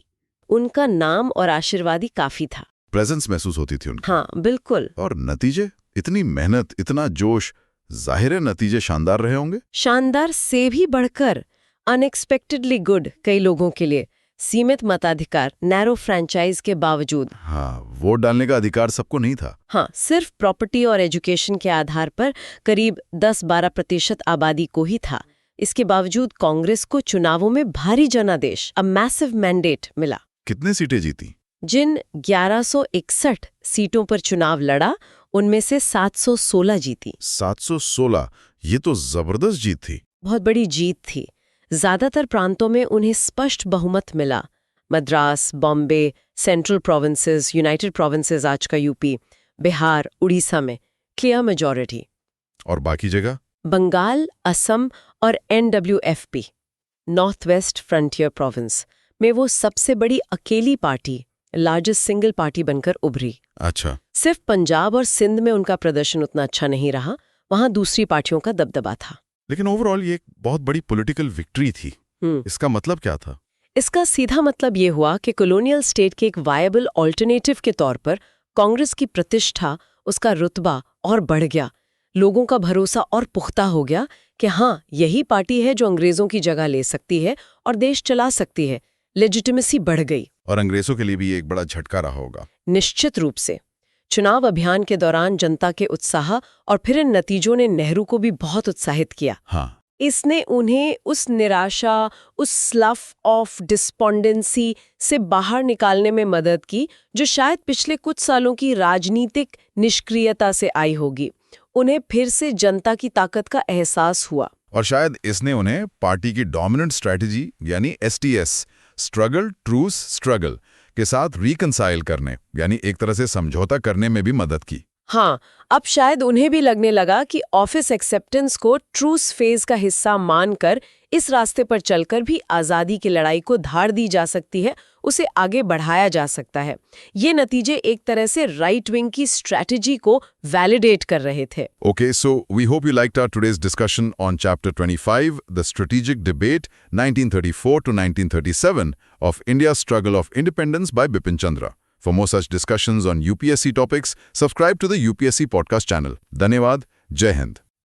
उनका नाम और आशीर्वाद ही काफी था। प्रेजेंस महसूस होती थी उनकी। हाँ, बिल्कुल। और नतीजे? इतनी मेहनत, इतना जोश, जाहिर है नतीजे शानदार रहे होंगे। शानदार से भी बढ़कर अनएक्सपेक्टेडली गुड कई लोगों के लिए। सीमित मताधिकार, नैरो फ्रैंचाइज के बावजूद। हाँ, वोट डालने का अधिकार सबको नहीं था। हाँ, सिर्फ प्रॉपर्टी और एजुकेशन के आधार पर करीब 10-12% आबादी को ही था, इसके बावजूद कांग्रेस को चुनावों में भारी जनादेश, अ मैसिव मैंडेट मिला। कितने सीटें जीती? जिन 1161 सीटों पर चुनाव लड़ा, उनमें से 716 जीती। 716, ये तो जबरदस्त जीत थी। बहुत बड़ी जीत थी। ज्यादातर प्रांतों में उन्हें स्पष्ट बहुमत मिला। Madras, Bombay, central provinces, United provinces आज का यूपी, बिहार, उड़ीसा में क्लियर मेजॉरिटी। और बाकी जगह? बंगाल, असम और NWFP, north west frontier province में वो सबसे बड़ी अकेली पार्टी, लार्जेस्ट सिंगल पार्टी बनकर उभरी। अच्छा। सिर्फ पंजाब और सिंध में उनका प्रदर्शन उतना अच्छा नहीं रहा, वहां दूसरी पार्टियों का दबदबा था। लेकिन ओवरऑल ये एक बहुत बड़ी पॉलिटिकल विक्ट्री थी। इसका मतलब क्या था? इसका सीधा मतलब ये हुआ कि कॉलोनियल स्टेट के एक वायबल ऑल्टरनेटिव के तौर पर कांग्रेस की प्रतिष्ठा, उसका रुतबा और बढ़ गया। लोगों का भरोसा और पुख्ता हो गया कि हाँ, यही पार्टी है जो अंग्रेजों की जगह ले सकती है और देश चला सकती है। लेजिटिमेसी बढ़ गई। और अंग्रेजों के लिए भी ये एक बड़ा झटका रहा होगा। निश्चित रूप से। चुनाव अभियान के दौरान जनता के उत्साह और फिर इन नतीजों ने नेहरू को भी बहुत उत्साहित किया। हाँ। इसने उन्हें उस निराशा, उस स्लफ ऑफ डिस्पोंडेंसी से बाहर निकालने में मदद की जो शायद पिछले कुछ सालों की राजनीतिक निष्क्रियता से आई होगी। उन्हें फिर से जनता की ताकत का एहसास हुआ। और शायद इसने उन्हें पार्टी की डोमिनेंट स्ट्रैटेजी यानी STS, स्ट्रगल ट्रूस स्ट्रगल, के साथ रिकंसाइल करने यानी एक तरह से समझौता करने में भी मदद की। हाँ, अब शायद उन्हें भी लगने लगा कि ऑफिस एक्सेप्टेंस को ट्रूस फेज का हिस्सा मानकर इस रास्ते पर चलकर भी आज़ादी की लड़ाई को धार दी जा सकती है, उसे आगे बढ़ाया जा सकता है। ये नतीजे एक तरह से राइट विंग की स्ट्रैटेजी को वैलिडेट कर रहे थे। Okay, so we hope you liked our today's discussion on Chapter 25, The Strategic Debate 1934 to 1937 of India's Struggle of Independence by Bipin Chandra. For more such discussions on UPSC topics, subscribe to the UPSC podcast channel. Dhanyawad. Jai Hind.